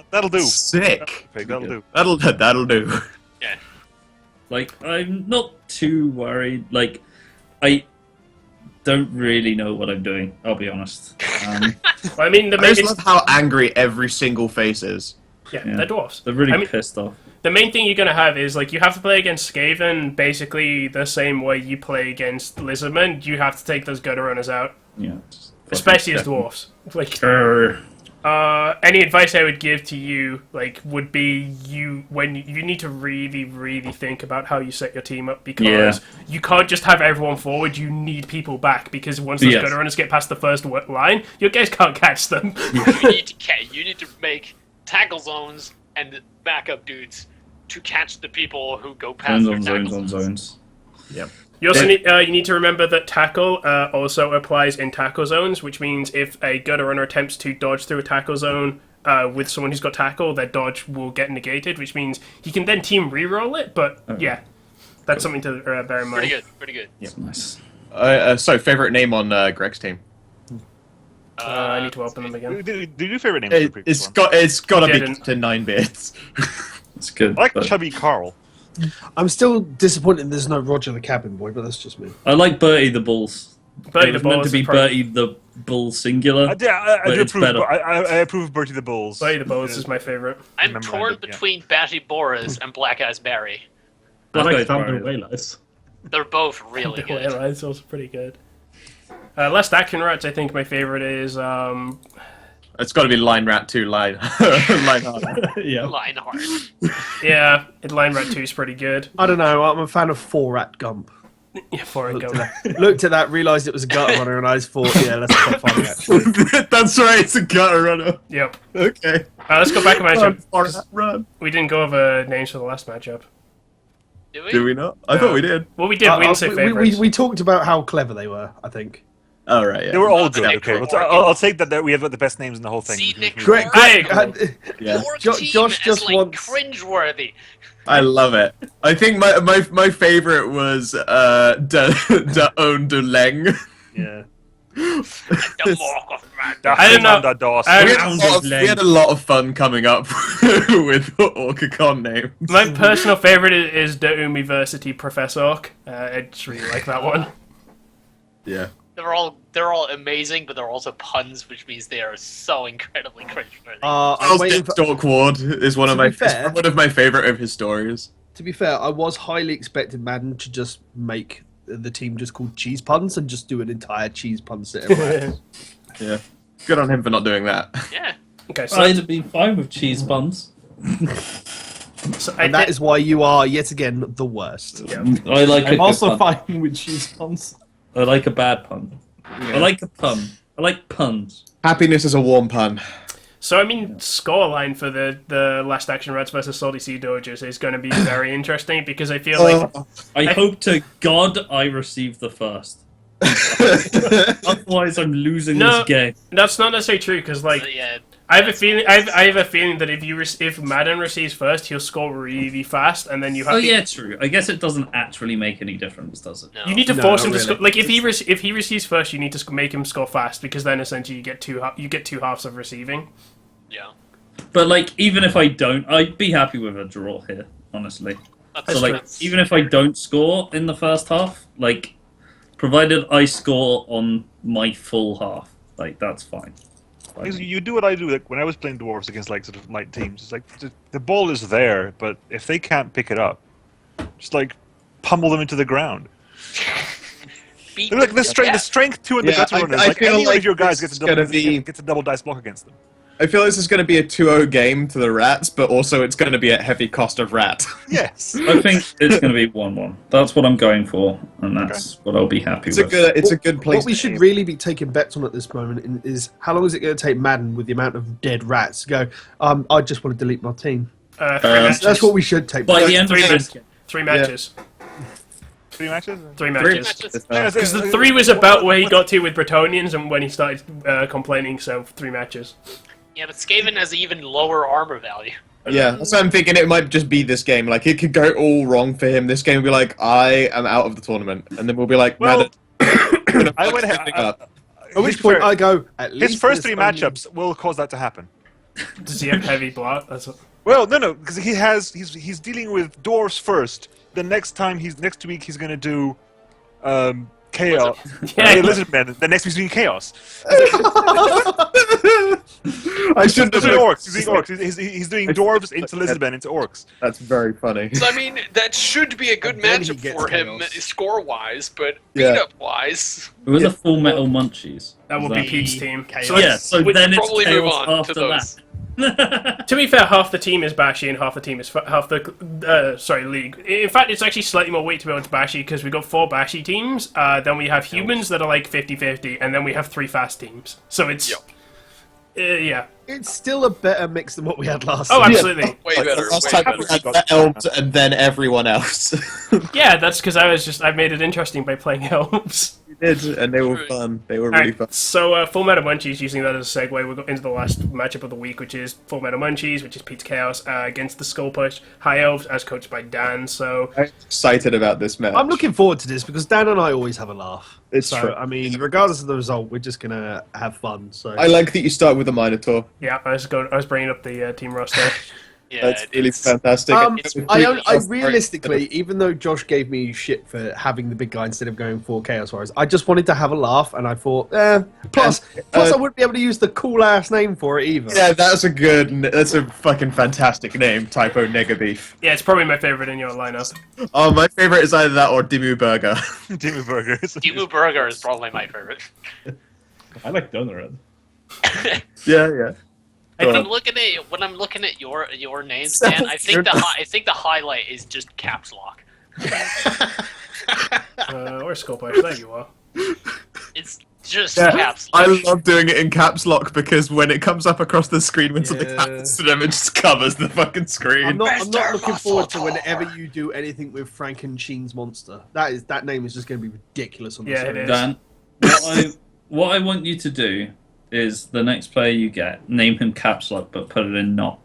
Speaker 6: that'll do.
Speaker 2: Sick.
Speaker 6: That'll do.
Speaker 2: That'll do.
Speaker 4: Like, I'm not too worried. Like, I don't really know what I'm doing, I'll be honest.
Speaker 1: I mean the
Speaker 2: I
Speaker 1: main
Speaker 2: just love how angry every single face is.
Speaker 1: yeah,
Speaker 4: Yeah.
Speaker 1: they're dwarfs.
Speaker 4: They're really
Speaker 1: I mean,
Speaker 4: pissed off.
Speaker 1: the main thing you're gonna have is like you have to play against Skaven basically the same way you play against Lizardmen. You have to take those gutter runners out,
Speaker 4: Yeah.
Speaker 1: especially as dwarfs. Like
Speaker 4: Grr.
Speaker 1: any advice I would give to you, like, would be when you need to really, really think about how you set your team up because
Speaker 4: Yeah.
Speaker 1: you can't just have everyone forward. You need people back because once those
Speaker 4: Yes.
Speaker 1: gutter runners get past the first line, your guys can't catch them.
Speaker 3: You need to make tackle zones and backup dudes to catch the people who go past
Speaker 4: Zones
Speaker 3: their
Speaker 4: on
Speaker 3: tackle
Speaker 4: zones on zones.
Speaker 1: You also
Speaker 4: Yeah.
Speaker 1: need to remember that tackle also applies in tackle zones, which means if a gutter runner attempts to dodge through a tackle zone with someone who's got tackle, their dodge will get negated, which means he can then team reroll it. But yeah, that's something to bear in mind.
Speaker 3: Pretty good, pretty good.
Speaker 4: That's nice.
Speaker 2: So, favorite name on Greg's team?
Speaker 1: I need to open them again.
Speaker 6: Do your favorite name? for the previous one?
Speaker 2: It's got to be
Speaker 1: Didn't.
Speaker 2: Captain 9 bits.
Speaker 4: It's good.
Speaker 6: I like
Speaker 4: but
Speaker 6: Chubby Carl.
Speaker 5: I'm still disappointed there's no Roger the Cabin Boy, but that's just me.
Speaker 4: I like Bertie the Bulls.
Speaker 1: Bertie
Speaker 4: It
Speaker 1: the
Speaker 4: was meant
Speaker 1: Bulls
Speaker 4: to be
Speaker 1: is probably-
Speaker 4: Bertie the Bull singular.
Speaker 6: I do
Speaker 4: But it's
Speaker 6: approve.
Speaker 4: better.
Speaker 6: I approve of Bertie the Bulls.
Speaker 1: Bertie the Bulls is my favorite.
Speaker 3: I'm
Speaker 6: Remember
Speaker 3: torn
Speaker 6: that, yeah.
Speaker 3: between Batty Boris and Black Eyes Barry.
Speaker 7: I
Speaker 4: That's
Speaker 7: like
Speaker 4: quite
Speaker 7: Thunder
Speaker 4: funny.
Speaker 7: Whalers.
Speaker 3: They're both really
Speaker 1: Yeah,
Speaker 3: good.
Speaker 1: it's also pretty good. Last Action Rats, I think my favorite is
Speaker 2: It's got to be Line Rat 2, Line Hard.
Speaker 7: Yeah.
Speaker 3: Lionheart.
Speaker 1: yeah, Line Rat 2 is pretty good.
Speaker 5: I don't know. I'm a fan of 4 at Gump.
Speaker 1: Yeah, Foreign
Speaker 5: Looked
Speaker 1: Go.
Speaker 5: at that, looked at that, realised it was a gutter runner, and I just thought, yeah, that's quite funny actually.
Speaker 2: That's right, it's a gutter runner.
Speaker 1: Yep.
Speaker 2: Okay.
Speaker 1: Let's go back to matchup.
Speaker 2: Run.
Speaker 1: We didn't go over names for the last matchup.
Speaker 3: Do we?
Speaker 2: Do we not? I thought we did.
Speaker 1: Well, we did. We didn't say favorites.
Speaker 5: we talked about how clever they were, I think.
Speaker 2: All right, yeah.
Speaker 6: They were all
Speaker 3: That's
Speaker 6: good.
Speaker 3: like
Speaker 6: Okay,
Speaker 3: Morgan.
Speaker 6: I'll take that we have got the best names in the whole thing.
Speaker 3: See, Nick,
Speaker 5: Greg,
Speaker 1: I
Speaker 2: Yeah.
Speaker 3: Your
Speaker 5: Jo-
Speaker 3: team
Speaker 5: Josh
Speaker 3: is
Speaker 5: just
Speaker 3: like
Speaker 5: wants-
Speaker 3: cringeworthy.
Speaker 2: I love it. I think my favorite was Da Own De Leng.
Speaker 6: Yeah.
Speaker 3: The Morg of Man.
Speaker 1: I don't know.
Speaker 6: The DOS.
Speaker 1: I-
Speaker 2: We had a lot of fun coming up with Orcacon names.
Speaker 1: My personal favorite is the University Professor Orc. I just really like that one.
Speaker 2: Yeah.
Speaker 3: They're all amazing, but they're also puns, which means they are so incredibly cringeworthy.
Speaker 5: I'm
Speaker 2: Charles
Speaker 5: waiting for,
Speaker 2: Dork Ward is one of
Speaker 5: To
Speaker 2: my
Speaker 5: be fair-
Speaker 2: one of my favorite of his stories.
Speaker 5: to be fair, I was highly expecting Madden to just make the team just called Cheese Puns and just do an entire cheese pun set. Right?
Speaker 2: Yeah. Good on him for not doing that.
Speaker 3: Yeah.
Speaker 1: Okay, so
Speaker 4: I'd have been fine with cheese buns.
Speaker 1: So
Speaker 5: And that is why you are yet again the worst.
Speaker 4: I like a
Speaker 7: I'm
Speaker 4: good
Speaker 7: also
Speaker 4: pun.
Speaker 7: fine with cheese puns.
Speaker 4: I like a bad pun. I like a pun. I like puns.
Speaker 2: Happiness is a warm pun.
Speaker 1: So, I mean, scoreline for the Last Action Rats versus Salty Sea Dodgers is going to be very interesting because I feel like...
Speaker 4: I hope to God I receive the first. Otherwise, I'm losing this game.
Speaker 1: That's not necessarily true because, like,
Speaker 3: Yeah,
Speaker 1: I have a feeling. I have a feeling that if Madden receives first, he'll score really fast, and then you have.
Speaker 4: Oh
Speaker 1: to,
Speaker 4: yeah, true. I guess it doesn't actually make any difference, does it?
Speaker 3: no.
Speaker 1: You need to
Speaker 5: No,
Speaker 1: force
Speaker 5: not
Speaker 1: him to
Speaker 5: really.
Speaker 1: score. Like if he receives first, you need to make him score fast because then essentially you get two halves of receiving.
Speaker 3: Yeah.
Speaker 4: But like, even if I don't, I'd be happy with a draw here, honestly.
Speaker 3: That's,
Speaker 4: So like,
Speaker 3: that's-
Speaker 4: even if I don't score in the first half, like, provided I score on my full half, like that's fine.
Speaker 6: Because you do what I do. Like when I was playing dwarves against like sort of light teams, it's like the ball is there, but if they can't pick it up, just like pummel them into the ground.
Speaker 3: beat
Speaker 6: They're like
Speaker 3: them
Speaker 6: the
Speaker 3: to
Speaker 6: strength, the
Speaker 3: death.
Speaker 6: strength 2 and the
Speaker 2: Yeah,
Speaker 6: gutter
Speaker 2: I-
Speaker 6: runners.
Speaker 2: I
Speaker 6: Like
Speaker 2: feel
Speaker 6: any one
Speaker 2: like
Speaker 6: of your guys
Speaker 2: this
Speaker 6: gets
Speaker 2: is gonna be-
Speaker 6: gets a double dice block against them.
Speaker 2: I feel this is going to be a 2-0 game to the Rats, but also it's going to be at heavy cost of Rat.
Speaker 6: Yes.
Speaker 4: I think it's going to be 1-1. That's what I'm going for, and that's what I'll be happy
Speaker 2: It's a
Speaker 4: with.
Speaker 2: good place.
Speaker 5: What we
Speaker 2: to
Speaker 5: should
Speaker 2: aim.
Speaker 5: really be taking bets on at this moment is how long is it going to take Madden with the amount of dead rats to go, I just want to delete my team.
Speaker 1: Three
Speaker 4: Uh,
Speaker 1: matches.
Speaker 5: That's what we should take.
Speaker 4: By
Speaker 5: bets
Speaker 4: the end of
Speaker 1: Three
Speaker 4: this,
Speaker 1: matches.
Speaker 6: 3 matches?
Speaker 1: Three
Speaker 3: Three
Speaker 1: matches.
Speaker 3: matches.
Speaker 1: Because the 3 was about where he got to with Bretonians and when he started complaining. So 3 matches.
Speaker 3: Yeah, but Skaven has even lower armor value.
Speaker 2: Yeah, that's what I'm thinking. It might just be this game. Like, it could go all wrong for him. This game will be like, I am out of the tournament. And then we'll be like,
Speaker 6: Well,
Speaker 2: Madden,
Speaker 6: I went
Speaker 2: everything up.
Speaker 5: At which point I go, at least
Speaker 6: his first
Speaker 5: this
Speaker 6: 3
Speaker 5: only-
Speaker 6: matchups will cause that to happen.
Speaker 1: Does he have heavy block? That's what...
Speaker 6: Well, no, because he's dealing with dwarves first. The next week he's gonna do chaos.
Speaker 1: Yeah.
Speaker 6: Lizard men. The next week's doing chaos.
Speaker 2: I shouldn't
Speaker 6: He's
Speaker 2: have
Speaker 6: doing
Speaker 2: looked.
Speaker 6: orcs. He's doing orcs. He's doing dwarves into lizard men into orcs.
Speaker 2: That's very funny.
Speaker 3: So I mean, that should be a good
Speaker 5: And then he
Speaker 3: matchup
Speaker 5: gets
Speaker 3: for him,
Speaker 5: chaos.
Speaker 3: score-wise, but
Speaker 2: Yeah.
Speaker 3: beat-up-wise,
Speaker 4: it was a Full Metal Munchies.
Speaker 1: That will be Pete's team. So
Speaker 4: Yeah, so
Speaker 3: we
Speaker 4: then
Speaker 3: should
Speaker 4: it's
Speaker 3: probably move
Speaker 4: chaos
Speaker 3: on
Speaker 4: after
Speaker 3: to those.
Speaker 4: that.
Speaker 1: To be fair, half the team is Bashy and half the team is half the league. In fact, it's actually slightly more weight to be able to Bashy because we've got 4 Bashy teams. Then we have humans that are like 50-50, and then we have 3 fast teams. So it's yeah.
Speaker 5: It's still a better mix than what we had last
Speaker 1: Oh,
Speaker 5: time.
Speaker 1: absolutely.
Speaker 3: Way better,
Speaker 2: Last
Speaker 3: way
Speaker 2: time
Speaker 3: better.
Speaker 2: we had the elves and then everyone else.
Speaker 1: Yeah, that's because I made it interesting by playing elves.
Speaker 2: We did, and they were fun. They were really
Speaker 1: Alright,
Speaker 2: fun.
Speaker 1: so Full Metal Munchies, using that as a segue, we'll go into the last matchup of the week, which is Full Metal Munchies, which is Pete's Chaos, against the Skull Push High Elves, as coached by Dan. So
Speaker 2: I'm excited about this match.
Speaker 5: I'm looking forward to this because Dan and I always have a laugh.
Speaker 2: It's
Speaker 5: So,
Speaker 2: true.
Speaker 5: I mean, regardless of the result, we're just going to have fun. So
Speaker 2: I like that you start with a Minotaur.
Speaker 1: yeah, I was bringing up the team roster.
Speaker 3: Yeah,
Speaker 2: That's really
Speaker 3: it's-
Speaker 2: fantastic.
Speaker 5: I realistically, even though Josh gave me shit for having the big guy instead of going for Chaos Warriors, I just wanted to have a laugh, and I thought, plus I wouldn't be able to use the cool ass name for it either.
Speaker 2: Yeah, that's a fucking fantastic name, Typo Negabeef.
Speaker 1: Yeah, it's probably my favorite in your lineup.
Speaker 2: Oh, my favorite is either that or Dimmu Burger.
Speaker 6: Dimmu burgers.
Speaker 3: Timu Burger is probably my favorite.
Speaker 7: I like Donnerad.
Speaker 2: yeah.
Speaker 3: When I'm looking at your names, Dan, I think the highlight is just caps lock.
Speaker 1: Where's Skull Push? There you are.
Speaker 3: It's just
Speaker 2: Yeah,
Speaker 3: caps
Speaker 2: I
Speaker 3: lock.
Speaker 2: love doing it in caps lock because when it comes up across the screen when something
Speaker 5: Yeah.
Speaker 2: happens to them, it just covers the fucking screen.
Speaker 5: I'm not looking forward to whenever you do anything with Frankenstein's monster. That name is just going to be ridiculous on the
Speaker 1: Yeah, it
Speaker 5: series.
Speaker 1: is.
Speaker 4: Dan, what I want you to do is the next player you get, name him Caps Lock, but put it in not.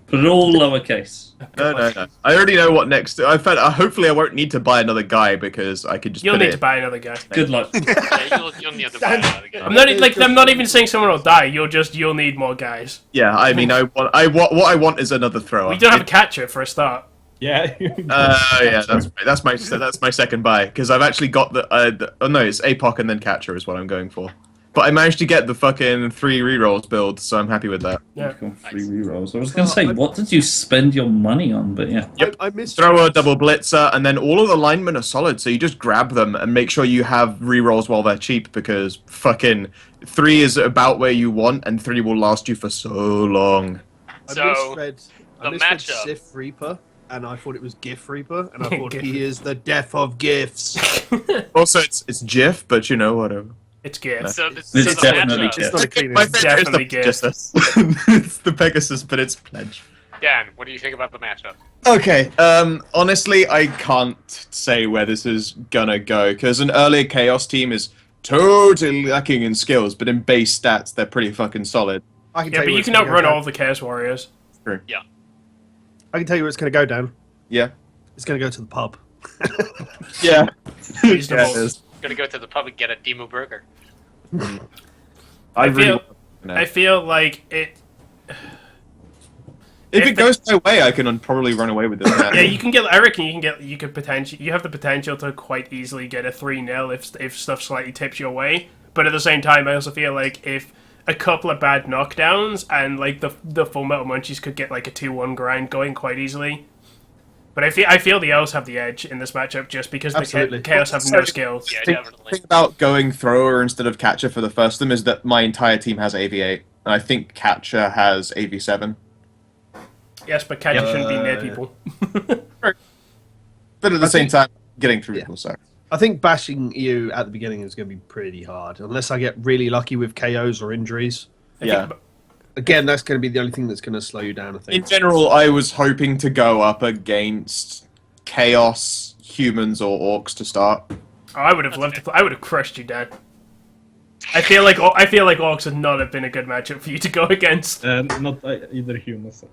Speaker 4: Put it all lowercase.
Speaker 2: No. I already know what next. Hopefully I won't need to buy another guy because I could just.
Speaker 1: You'll
Speaker 2: put
Speaker 1: need
Speaker 2: it
Speaker 1: to buy another guy.
Speaker 4: Good luck.
Speaker 3: Yeah, you'll need to buy that again.
Speaker 1: I'm not even saying someone will die. You'll need more guys.
Speaker 2: Yeah, I mean, what I want is another thrower.
Speaker 1: We don't have a catcher for a start.
Speaker 7: Yeah.
Speaker 2: Yeah, that's my second buy because I've actually got it's APOC and then catcher is what I'm going for. But I managed to get the fucking 3 rerolls build, so I'm happy with that.
Speaker 1: Yeah.
Speaker 4: Got 3 rerolls. I was going to say, what did you spend your money on? But yeah.
Speaker 5: I missed
Speaker 2: Thrower, double blitzer, and then all of the linemen are solid, so you just grab them and make sure you have rerolls while they're cheap because fucking 3 is about where you want, and 3 will last you for so long.
Speaker 5: I
Speaker 3: So-
Speaker 5: misread
Speaker 3: The
Speaker 5: I misread
Speaker 3: matchup.
Speaker 5: Sith Reaper, and I thought it was GIF Reaper, and I thought he is the death of GIFs.
Speaker 2: Also, it's GIF, but you know, whatever.
Speaker 1: It's good.
Speaker 3: So,
Speaker 4: It's
Speaker 3: the
Speaker 4: definitely
Speaker 3: matchup.
Speaker 4: GIF.
Speaker 5: It's not a clean
Speaker 2: My
Speaker 5: insult.
Speaker 2: favorite is
Speaker 1: Definitely
Speaker 2: the
Speaker 1: GIF.
Speaker 2: Pegasus. It's the Pegasus, but it's Pledge.
Speaker 3: Dan, what do you think about the matchup?
Speaker 2: Okay, honestly, I can't say where this is gonna go, because an earlier Chaos team is totally lacking in skills, but in base stats, they're pretty fucking solid.
Speaker 5: I can
Speaker 1: Yeah,
Speaker 5: tell
Speaker 1: but
Speaker 5: where
Speaker 1: you
Speaker 5: it's
Speaker 1: can
Speaker 5: gonna go,
Speaker 1: outrun
Speaker 5: Dan.
Speaker 1: all the Chaos Warriors.
Speaker 5: I can tell you where it's going to go, Dan.
Speaker 2: Yeah.
Speaker 5: It's going to go to the pub.
Speaker 2: Yeah.
Speaker 1: Reasonable.
Speaker 2: Yeah, it is.
Speaker 3: Gonna go to the pub and get a Demo burger.
Speaker 2: I really.
Speaker 1: I feel like it.
Speaker 2: If it goes my way, I can probably run away with it.
Speaker 1: Yeah, you can get. I reckon you could potentially. You have the potential to quite easily get a 3-0 if stuff slightly tips your way. But at the same time, I also feel like if a couple of bad knockdowns and like the Full Metal Munchies could get like a 2-1 grind going quite easily. But I feel the Elves have the edge in this matchup just because
Speaker 5: Absolutely.
Speaker 1: the Chaos have no skills.
Speaker 3: Yeah,
Speaker 2: The
Speaker 3: definitely.
Speaker 2: thing about going thrower instead of catcher for the first of them is that my entire team has AV8, and I think catcher has AV7.
Speaker 1: Yes, but Catcher shouldn't be near people.
Speaker 2: But at the same time, getting through people, so.
Speaker 5: I think bashing you at the beginning is going to be pretty hard, unless I get really lucky with KOs or injuries.
Speaker 2: Yeah.
Speaker 5: Again, that's going to be the only thing that's going to slow you down, I think.
Speaker 2: In general, I was hoping to go up against Chaos, Humans, or Orcs to start.
Speaker 1: Oh, I would have loved to. I would have crushed you, Dan. I feel like Orcs would not have been a good matchup for you to go against.
Speaker 7: Not either humans.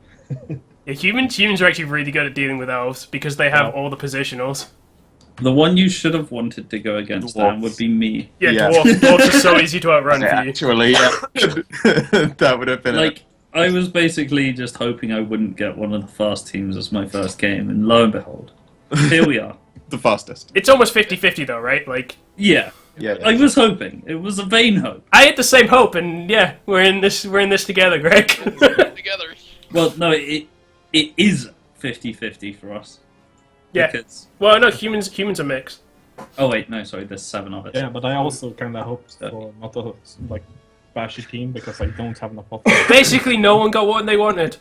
Speaker 1: Yeah, humans are actually really good at dealing with elves because they have all the positionals.
Speaker 4: The one you should have wanted to go against, Dan, would be me.
Speaker 1: Yeah,
Speaker 2: Yeah.
Speaker 1: dwarves are so easy to outrun
Speaker 2: Yeah,
Speaker 1: for you.
Speaker 2: actually, yeah. That would have been
Speaker 4: Like, I was basically just hoping I wouldn't get one of the fast teams as my first game, and lo and behold, here we are.
Speaker 2: the fastest.
Speaker 1: It's almost 50-50 though, right? Like,
Speaker 4: Yeah.
Speaker 2: Yeah,
Speaker 4: I was hoping. It was a vain hope.
Speaker 1: I had the same hope, and yeah, we're in this together, Greg.
Speaker 3: Together.
Speaker 4: Well, no, it is 50-50 for us.
Speaker 1: Yeah.
Speaker 4: Because,
Speaker 1: Well, no, humans are mixed.
Speaker 4: oh wait, no, sorry, there's 7 of it.
Speaker 7: Yeah, but I also kind of hoped for not a like bashy team because I don't have enough offense.
Speaker 1: Basically, no one got what they wanted.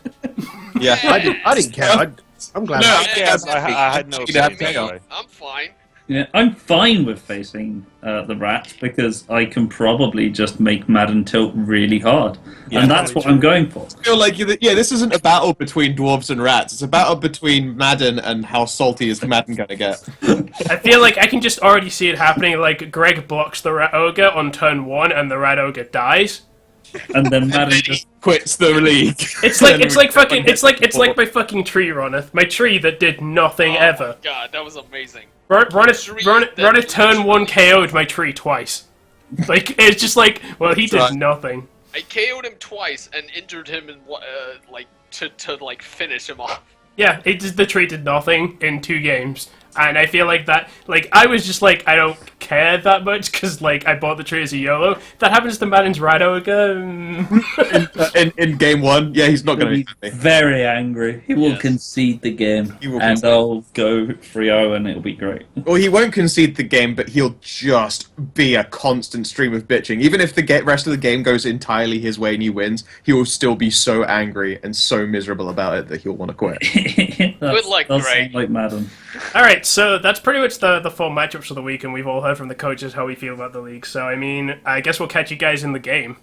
Speaker 2: Yeah.
Speaker 5: I didn't care. I'm glad.
Speaker 2: No,
Speaker 6: Yes, I had no
Speaker 2: You have
Speaker 6: opinion
Speaker 2: chaos.
Speaker 6: anyway.
Speaker 3: I'm fine.
Speaker 4: Yeah, I'm fine with facing the rats because I can probably just make Madden tilt really hard, and that's what I'm going for.
Speaker 2: I feel like this isn't a battle between dwarves and rats. It's a battle between Madden and how salty is Madden gonna get.
Speaker 1: I feel like I can just already see it happening. Like Greg blocks the rat ogre on turn 1, and the rat ogre dies.
Speaker 4: And then Madden just
Speaker 2: Quits the league.
Speaker 1: It's like my fucking tree, Ronith. My tree that did nothing ever.
Speaker 3: Oh God, that was amazing.
Speaker 1: Ronith turn 1 KO'd my tree twice. Like, it's just like, well, he did nothing.
Speaker 3: I KO'd him twice and injured him in like to finish him off.
Speaker 1: Yeah, the tree did nothing in 2 games. And I feel like that, like, I was just like, I don't care that much, because, like, I bought the tree as a YOLO. If that happens to Madden's rat ogre,
Speaker 2: in game 1, yeah, he's not gonna be happy.
Speaker 4: very angry. He will
Speaker 3: Yes.
Speaker 4: concede the game,
Speaker 2: He will
Speaker 4: and
Speaker 2: concede.
Speaker 4: I'll go 3-0, and it'll be great.
Speaker 2: Well, he won't concede the game, but he'll just be a constant stream of bitching. Even if the rest of the game goes entirely his way and he wins, he will still be so angry and so miserable about it that he'll want to quit.
Speaker 4: Good
Speaker 3: luck,
Speaker 4: does
Speaker 3: Greg.
Speaker 4: sound like Madden.
Speaker 1: Alright, so that's pretty much the full matchups for the week, and we've all heard from the coaches how we feel about the league. So, I mean, I guess we'll catch you guys in the game.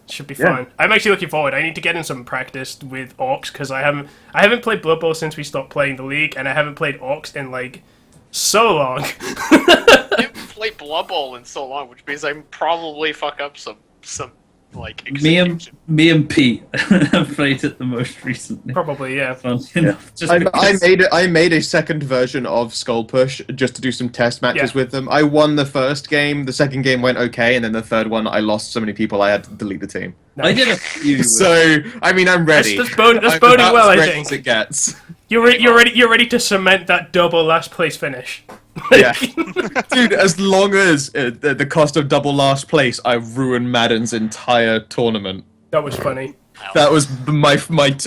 Speaker 1: Should be
Speaker 2: Yeah.
Speaker 1: fun. I'm actually looking forward. I need to get in some practice with Orcs, because I haven't played Blood Bowl since we stopped playing the league, and I haven't played Orcs in, like, so long.
Speaker 3: I haven't played Blood Bowl in so long, which means I probably fuck up some like
Speaker 4: Me
Speaker 3: execution.
Speaker 4: and Pete have played it the most recently.
Speaker 1: Probably, yeah.
Speaker 4: Fun enough. Just
Speaker 2: I
Speaker 4: because-
Speaker 2: made a second version of Skull Push just to do some test matches
Speaker 1: Yeah.
Speaker 2: with them. I won the first game, the second game went okay, and then the third one I lost so many people I had to delete the team.
Speaker 4: I did a few.
Speaker 2: So I mean, I'm ready.
Speaker 1: That's boding
Speaker 2: I'm
Speaker 1: well,
Speaker 2: about
Speaker 1: I
Speaker 2: as ready
Speaker 1: think.
Speaker 2: as it gets.
Speaker 1: You're ready to cement that double last place finish.
Speaker 2: Yeah, dude. As long as the cost of double last place, I ruined Madden's entire tournament.
Speaker 1: That was funny.
Speaker 2: That was my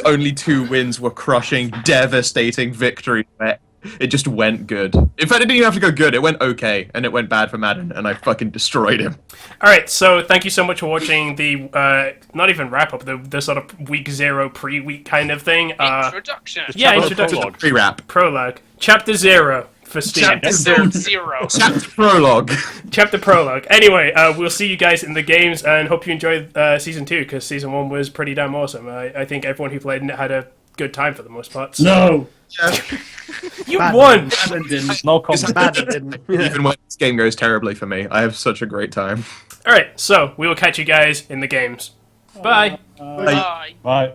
Speaker 2: only 2 wins were crushing, devastating victory for It just went good. In fact, it didn't even have to go good. It went okay, and it went bad for Madden, and I fucking destroyed him.
Speaker 1: All right, so thank you so much for watching the not even wrap up, the sort of week 0 pre-week kind of thing.
Speaker 3: Introduction.
Speaker 1: Yeah,
Speaker 6: Chapter
Speaker 1: introduction.
Speaker 6: prologue.
Speaker 2: Pre-wrap.
Speaker 1: Prologue. Chapter 0 for Steam.
Speaker 3: Episode 0.
Speaker 2: Chapter prologue.
Speaker 1: Chapter prologue. Anyway, we'll see you guys in the games, and hope you enjoyed Season 2, because Season 1 was pretty damn awesome. I think everyone who played it had a good time for the most part. So.
Speaker 4: No!
Speaker 1: You
Speaker 5: Bad
Speaker 1: won!
Speaker 4: Madden didn't.
Speaker 7: No comment.
Speaker 5: Bad it didn't.
Speaker 2: Even when this game goes terribly for me, I have such a great time.
Speaker 1: Alright, so we will catch you guys in the games. Bye!
Speaker 3: Bye.
Speaker 7: Bye.